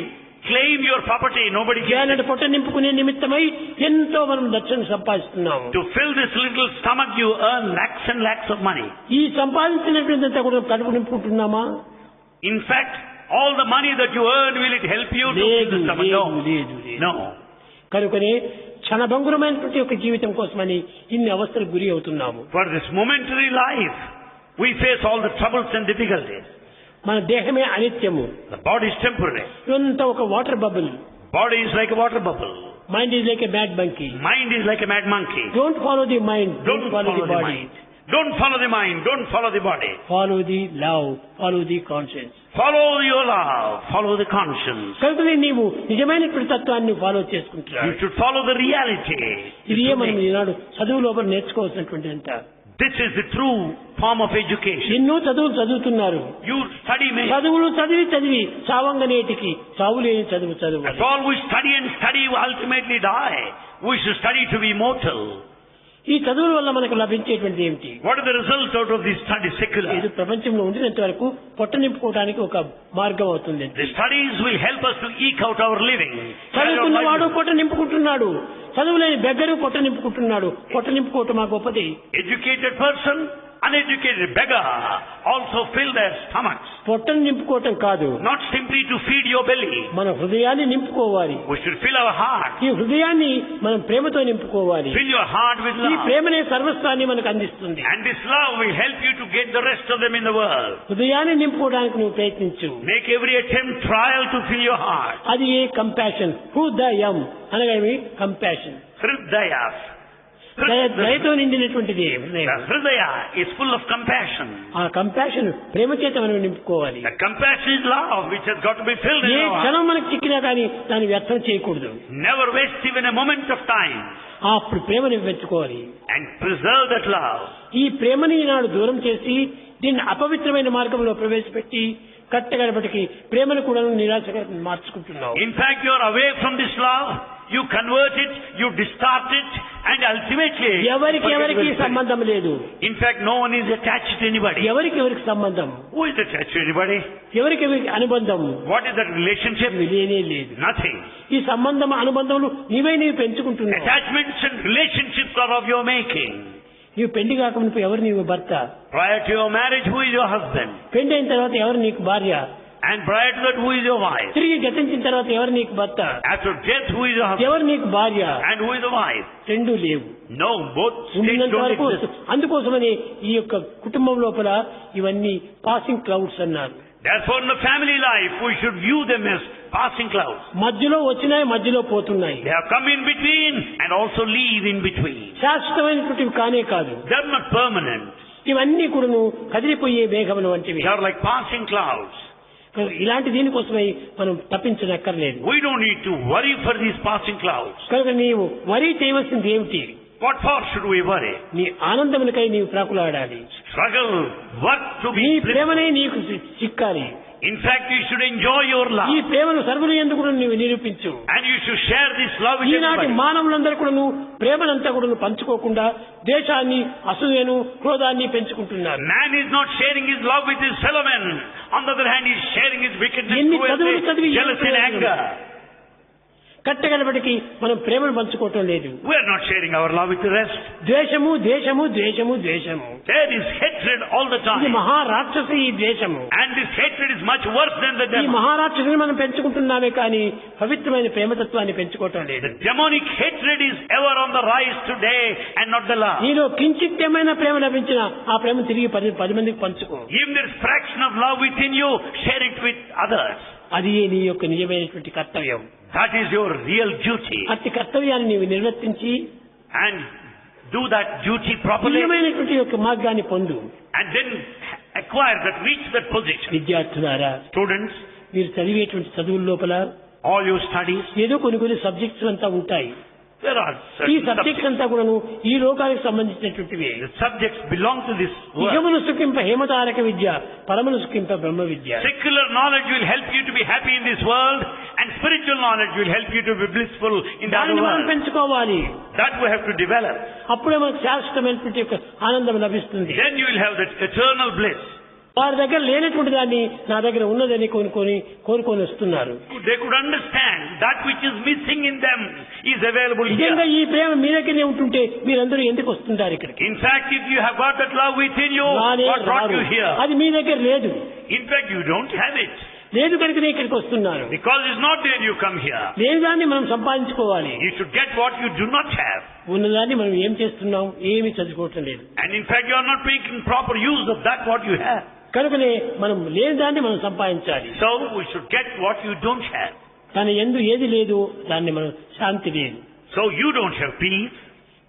claim your property? Nobody can. జ్ఞానుడి పొట్ట నింపుకునే నిమిత్తమై ఎంతో మనం లక్షలు సంపాదిస్తున్నాము. To fill this little stomach, you earn lakhs and lakhs of money. ఈ సంపాదించినటువంటిదంతా కూడా కడుపు నింపుకుంటున్నామా? In fact, all the money that you earn, will it help you to fill the stomach? No. No. కనుకనే క్షణభంగురమైనటువంటి ఒక జీవితం కోసమని ఇన్ని అవస్థలకు గురి అవుతున్నాము. For this momentary life, we face all the troubles and difficulties. మన దేహమే అనిత్యము. The body is temporary. ఇదంతా ఒక water bubble. Body is like a water bubble. Mind is like a mad monkey. Mind is like a mad monkey. Don't follow the mind, Don't follow the body. mind. Don't follow the mind. Don't follow the body. Follow the love, follow the conscience. Follow your love. Follow the conscience. కనుకనే నీవు నిజమైనటువంటి తత్వాన్ని follow చేసుకుంటున్నావు. You should follow the reality. ఇది మనం ఈనాడు చదువు లోపల నేర్చుకోవాల్సినటువంటి అంత. This is the true form of education. ఎన్నో చదువులు చదువుతున్నారు. You study many. చదువులు చదివి చదివి చావంగనేటికి చావు లేని చదువు చదువు. That's all we study and study, we ultimately die. We should study to be immortal. ఈ చదువుల వల్ల మనకు లభించేటువంటి ఏమిటి? What are the results out of these studies, secular? ఇది ప్రపంచంలో ఉండినంత వరకు పొట్ట నింపుకోవడానికి ఒక మార్గం అవుతుంది. The studies will help us to eke out our living. చదువుకున్నవాడు పొట్ట నింపుకుంటున్నాడు, చదువులేని బెగ్గరు పొట్ట నింపుకుంటున్నాడు. పొట్ట నింపుకోవటం మా గొప్పది. Educated person uneducated beggar also fill their stomachs. పొట్టను నింపుకోవటం కాదు, Not simply to feed your belly. మన హృదయాన్ని నింపుకోవాలి. We should fill our heart. ఈ హృదయాన్ని మనం ప్రేమతో నింపుకోవాలి. Fill your heart with ఈ love. ప్రేమనే సర్వస్వాన్ని మనకు అందిస్తుంది. And this love will help you to get the rest of them in the world. హృదయాన్ని నింపుకోవడానికి నువ్వు ప్రయత్నించు. Make every attempt, trial to fill your heart. అది ఏ కంపాషన్, హృదయం అనగా ఏమి కంపాషన్, Hridaya. దయతో నిండినటువంటిది The హృదయం. Hridaya is full of compassion. ఆ కంపాషన్ ప్రేమ చేత మనం నింపుకోవాలి. The compassion is love which has got to be filled A in our heart. క్షణం మనకు చిక్కినా కానీ దాన్ని వ్యర్థం చేయకూడదు. Never waste even a moment of time. అప్పుడు ప్రేమను పెంచుకోవాలి. And preserve that love. ఈ ప్రేమని ఈనాడు దూరం చేసి దీన్ని అపవిత్రమైన మార్గంలో ప్రవేశపెట్టి కట్టగడపటికి ప్రేమను కూడా నిరాశగా మార్చుకుంటున్నావు. In fact, you are away from this love. You convert it, you distort it, and ultimately... ఎవరికి ఎవరికి సంబంధం లేదు. In fact, no one is attached to anybody. ఎవరికి ఎవరికి సంబంధం, Who is attached to anybody? ఎవరికి ఎవరికి అనుబంధం What is that relationship? లేనే లేదు. Nothing. ఈ సంబంధం అనుబంధములు నీవు పెంచుకుంటున్నావు. Attachments and relationships are of your making. నీవు పెళ్లి కాకముందు ఎవరు నీవు భర్త, Prior to your marriage, who is your husband? పెళ్లి అయిన తర్వాత ఎవరు నీకు భార్య, And prior to that, who is your wife? తిరిగి గతించిన తర్వాత ఎవరు నీకు భర్త, After death, who is your husband? ఎవరు నీకు భార్య, And who is the wife? రెండూ లేవు. No, both states ఉన్నంత don't వరకు exist. అందుకోసమని ఈ యొక్క కుటుంబం లోపల ఇవన్నీ పాసింగ్ క్లౌడ్స్ అన్నారు. Therefore, in the family life, we should view them as passing clouds. మధ్యలో వచ్చినాయి, మధ్యలో పోతున్నాయి. They have come in between and also leave in between. శాశ్వతమైనటువంటివి కానే కాదు. They are not permanent. ఇవన్నీ కూడాను కదిలిపోయే మేఘములు వంటివి. They are like passing clouds. ఇలాంటి దీనికోసమై మనం తప్పించనక్కర్లేదు. We don't need to worry for these passing clouds. కనుక నీవు వరీ చేయవలసింది ఏమిటి? What for should we worry? నీ ఆనందములకై నీవు ప్రాకులాడాలి. Struggle, work to నీ be blissful. ప్రేమనే నీకు చిక్కాలి. In fact, you should enjoy your ఈ love. ప్రేమను సర్వులు ఎందుకు నీవు నిరూపించు. And you should share this love with ఈనాటి everybody. మానవులందరూ కూడా ప్రేమనంతా కూడా పంచుకోకుండా ద్వేషాన్ని, అసూయను, క్రోధాన్ని పెంచుకుంటున్నారు. Man is not sharing his love with his fellow men. On the other hand, he is sharing his wickedness, ఎన్ని cruelty, చదువులు చదివి jealousy and anger. కట్టగలబడికి మనం ప్రేమను పంచుకోవటం లేదు. We are not sharing our love with the rest. ద్వేషము ద్వేషము ద్వేషము ద్వేషము, There is hatred all the ఇది time. మహారాక్షసి ఈ ద్వేషము. And this hatred is much worse than the ఈ demon. మహారాక్షసుని మనం పెంచుకుంటున్నామే కానీ పవిత్రమైన ప్రేమతత్వాన్ని పెంచుకోవటం లేదు. The demonic hatred is ever on the rise today and not the love. నీలో కించిత్తేమైనా ప్రేమ లభించినా ఆ ప్రేమ తిరిగి 10 మందికి పంచుకో. If there is fraction of love within you, share it with others. అది నీ యొక్క నిజమైనటువంటి కర్తవ్యం. That is your real duty. అట్టి కర్తవ్యాన్ని నీవు నిర్వర్తించి And do that duty properly. నిజమైనటువంటి యొక్క మార్గాన్ని పొందు. And then acquire that, reach that position. విద్యార్థులారా, Students, మీరు చదివేటువంటి చదువుల లోపల all your studies, ఏదో కొన్ని సబ్జెక్ట్స్ అంతా ఉంటాయి. there are ఈ certain సబ్జెక్ట్స్ అంతా కూడాను ఈ లోకానికి సంబంధించినటువంటివి. The subjects belong to this world. ఇహమును సుఖింప హేమతారక విద్య, పరమును సుఖింప బ్రహ్మ విద్య. Secular knowledge will help you to be happy in this world, and spiritual knowledge will help you to be blissful in the other దాన్ని మనం world. పెంచుకోవాలి. That we have to develop. అప్పుడే మనకు శాశ్వతమైనటువంటి యొక్క ఆనందం లభిస్తుంది. Then you will have that eternal bliss. వారి దగ్గర లేనటువంటి దాన్ని నా దగ్గర ఉన్నదని కోరుకొని వస్తున్నారు. They could understand that which is missing in them is available నిజంగా here. ఈ ప్రేమ మీ దగ్గరనే ఉంటుంటే మీరందరూ ఎందుకు వస్తుంటారు ఇక్కడికి? In fact, if you have got that love within you, రానే what brought రారు. you here? అది మీ దగ్గర లేదు. In fact, you don't have it. లేదు కనుకనే ఇక్కడికి వస్తున్నారు. Because it's not there, you come here. లేని దాన్ని మనం సంపాదించుకోవాలి. You should get what you do not have. ఉన్నదాన్ని మనం ఏం చేస్తున్నాం? ఏమీ చదువుకోవటం లేదు. And in fact, you are not making proper use of that what you have. కనుకనే మనం లేని దాన్ని మనం సంపాదించాలి. So, we should get what you don't have. తన యందు ఏది లేదు దాన్ని మనం శాంతి లేదు. So, you don't have peace.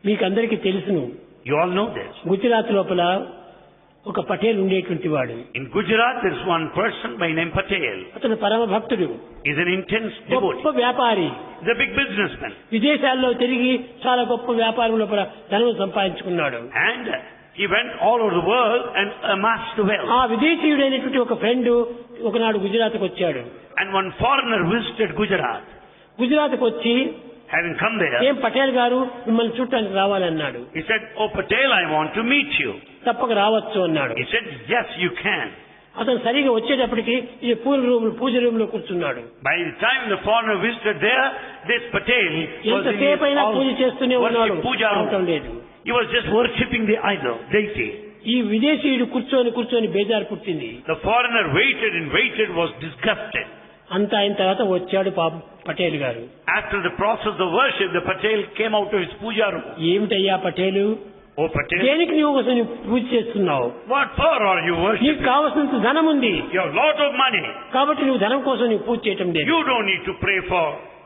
మీకు అందరికీ తెలుసును, You all know this. Gujarat లోపల ఒక పటేల్ ఉండేటువంటి వాడు. In Gujarat, there is one person by name Patel. అతను పరమ భక్తుడు, He's an intense devotee. గొప్ప వ్యాపారి. He's a big businessman. విదేశాల్లో తిరిగి చాలా గొప్ప వ్యాపారం లోపల ధనం సంపాదించుకున్నాడు. And he went all over the world and amassed wealth. ఆ విదేశీయుడైనటువంటి ఒక ఫ్రెండ్ ఒకనాడు గుజరాత్కు వచ్చాడు. And one foreigner visited Gujarat. గుజరాత్కు వచ్చి, Having come there, ఏం పటేల్ గారు మిమ్మల్ని చూడటానికి రావాలన్నాడు. he said, "Oh Patel, I want to meet you." తప్పక రావచ్చు అన్నాడు. He said, "Yes, you can." అతను సరిగా వచ్చేటప్పటికి ఈ పూజ రూమ్ లో కూర్చున్నాడు. By the time the foreigner visited there, this Patel was in ఎంతసేపు అయినా పూజ చేస్తూనే his ఉన్నాడు, worship puja రావటం room. లేదు. He was just worshipping the idol, deity. ఈ విదేశీయుడు కూర్చొని బేజారు పుట్టింది. The foreigner waited and waited, was disgusted. అంతా అయిన తర్వాత వచ్చాడు పటేల్ గారు. After the process of worship, the Patel came out of his puja room. ఏమిటయ్యా పటేలు, Oh Patel, దేనికి నువ్వు పూజ చేస్తున్నావు? what for are you నీకు worshiping? కావలసినంత ధనం ఉంది You have lot of money. కాబట్టి నువ్వు ధనం కోసం నువ్వు పూజ చేయటం లేదు. You don't need to pray for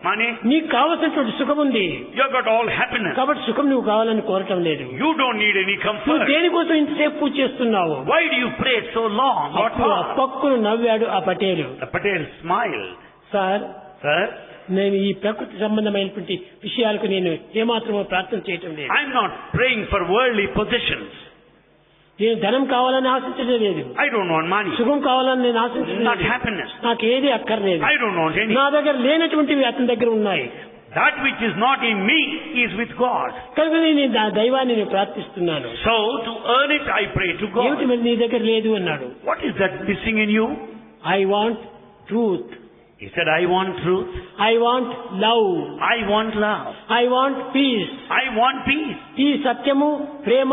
money. నీకు కావలసినటువంటి సుఖం ఉంది You have got all happiness. కాబట్టి సుఖం నువ్వు కావాలని కోరటం లేదు. You don't need any నువ్వు comfort. దేనికోసం ఇంతసేపు పూజ చేస్తున్నావు? Why do you pray so long? What అప్పుడు ఆ for? పక్కును నవ్వాడు ఆ Patel. The Patel smiled. Sir, Sir, నేను ఈ ప్రకృతి సంబంధమైనటువంటి విషయాలకు నేను ఏమాత్రమో ప్రార్థన చేయటం లేదు. I'm not praying for worldly possessions. నేను ధనం కావాలని ఆశించడం లేదు, I don't want money. సుఖం కావాలని నేను ఆశించడం Not లేదు, happiness. నాకు ఏది అక్కర్లేదు. I don't want any. నా దగ్గర లేనటువంటివి అతని దగ్గర ఉన్నాయి That which is not in me is with God. కనుక నేను ఆ దైవాన్ని నేను ప్రార్థిస్తున్నాను. So to earn it, I pray to ఏమిటి God. మరి నీ దగ్గర లేదు అన్నాడు. What is that missing in you? I want truth, He said, I want truth. I want love, I want love. I want peace. I want peace. ఈ సత్యము, ప్రేమ,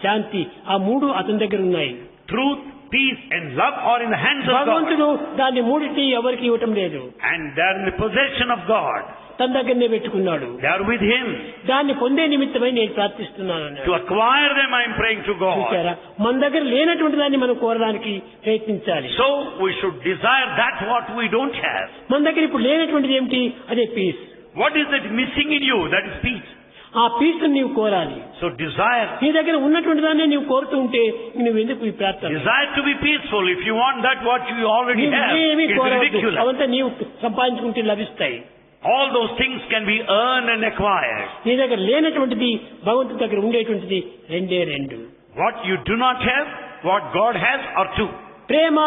శాంతి ఆ మూడు అతని దగ్గర ఉన్నాయి. Truth, peace and love are in the hands of God. భగవంతుడు దాన్ని మూడింటి ఎవరికి ఇవ్వటం లేదు, And they are in the possession of God. తన దగ్గరనే పెట్టుకున్నాడు. They are with Him. దాన్ని పొందే నిమిత్తమై నేను ప్రార్థిస్తున్నాను అన్నాడు. To acquire them, I am praying to God. చూసారా, మన దగ్గర లేనటువంటి దాన్ని మనం కోరడానికి ప్రయత్నించాలి. So we should desire that what we don't have. మన దగ్గర ఇప్పుడు లేనటువంటిది ఏమిటి? అదే piece. What is that missing in you? That is peace. ఆ పీస్ నీవు కోరాలి. So desire. నీ దగ్గర ఉన్నటువంటి దాన్ని నీవు కోరుతూ ఉంటే నువ్వు ఎందుకు ఈ ప్రార్థన? Desire to be peaceful. If you want that what you already నీవు have, ఏమీ it is కోరవద్దు, ridiculous. అవంతా నీవు సంపాదించుకుంటే లభిస్తాయి. All those things can be earned and acquired. నీ దగ్గర లేనటువంటిది భగవంతుడి దగ్గర ఉండేటువంటిది రెండే రెండు. What you do not have, what God has are two. ప్రేమ,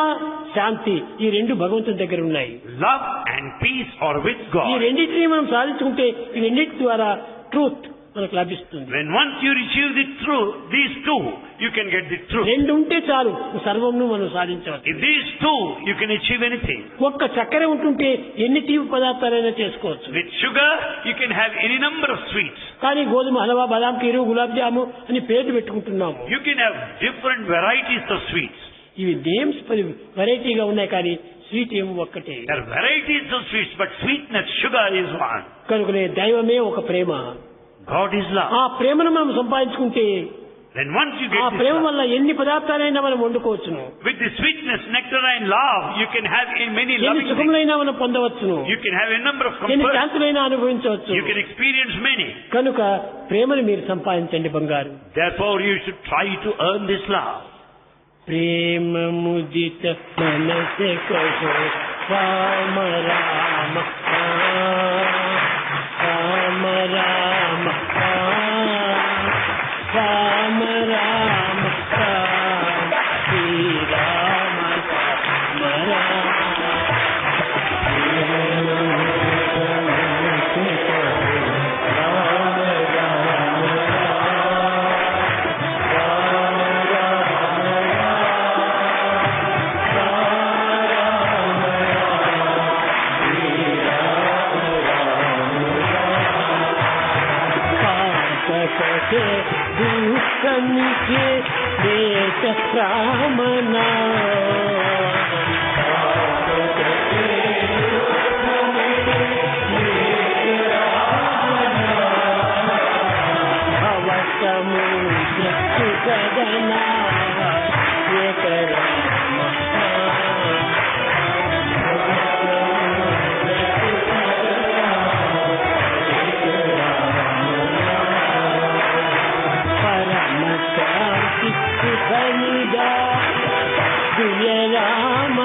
శాంతి ఈ రెండు భగవంతుడి దగ్గర ఉన్నాయి. Love and peace are with ఈ God. రెండింటినీ మనం సాధించుకుంటే ఈ రెండింటి ద్వారా ట్రూత్ మనకు లభిస్తుంది. When once you receive the truth, these two, you can get the truth. రెండు ఉంటే చాలు సర్వమును మనం సాధించవచ్చు. If these two, you can achieve anything. ఒక్క చక్కెర ఉంటుంటే ఎన్ని తీపి పదార్థాలైనా చేసుకోవచ్చు. With sugar, you can have any number of sweets. కానీ గోధుమ హల్వా, బాదాం కీరు, గులాబ్ జాము అని పేర్లు పెట్టుకుంటున్నాము. You can have different varieties of sweets. ఇవి నేమ్స్ వెరైటీగా ఉన్నాయి కానీ స్వీట్ ఏమో ఒక్కటే. There are varieties of sweets, but sweetness, sugar is one. కనుకనే దైవమే ఒక ప్రేమ. God is love. ఆ ప్రేమను మనం సంపాదించుకుంటే Then once you ఆ get this ప్రేమ love, వల్ల ఎన్ని పదార్థాలైనా మనం వండుకోవచ్చును, with the sweetness, nectar and love, you can have in many ఎన్ని loving things. సుఖములైనా మనం పొందవచ్చును, You can have a number of ఎన్ని comforts. శాంతులైనా అనుభవించవచ్చు. You can experience many. కనుక ప్రేమను మీరు సంపాదించండి బంగారు. Therefore, you should try to earn this love. ప్రేమ ముదిత మనసే కహో రామ రామ రామ రామ రామ రామ శ్రీ రామ దుఃఖమికే దేశ రామనా భవసముద్ర సుఖదనా రామ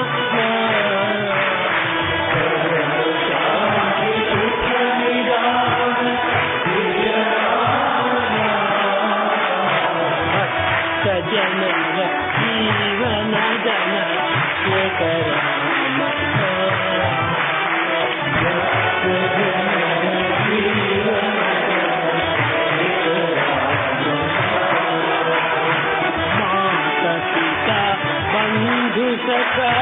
జన జీవన జన రామ माता पिता बंधु सखा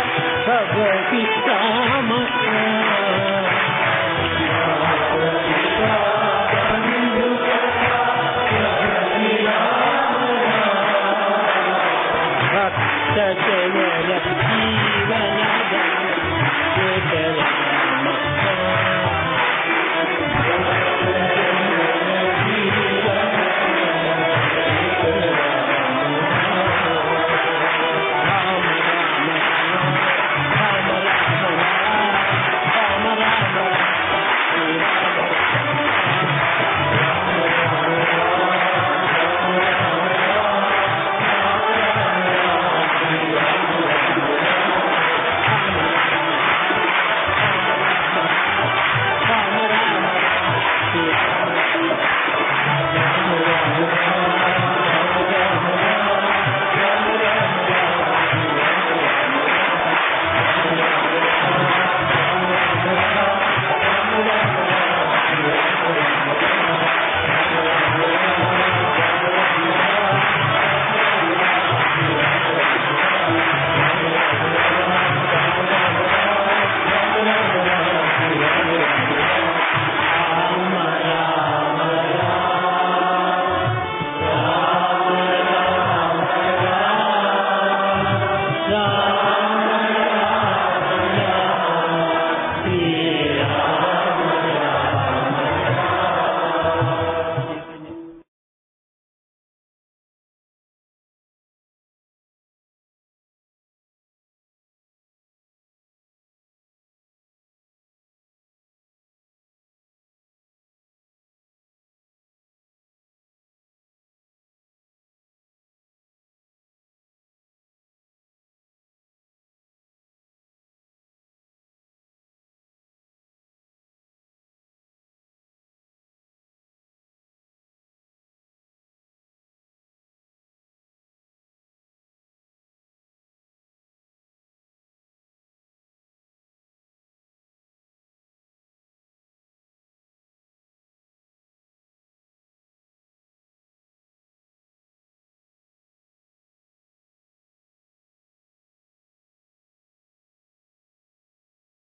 सब राम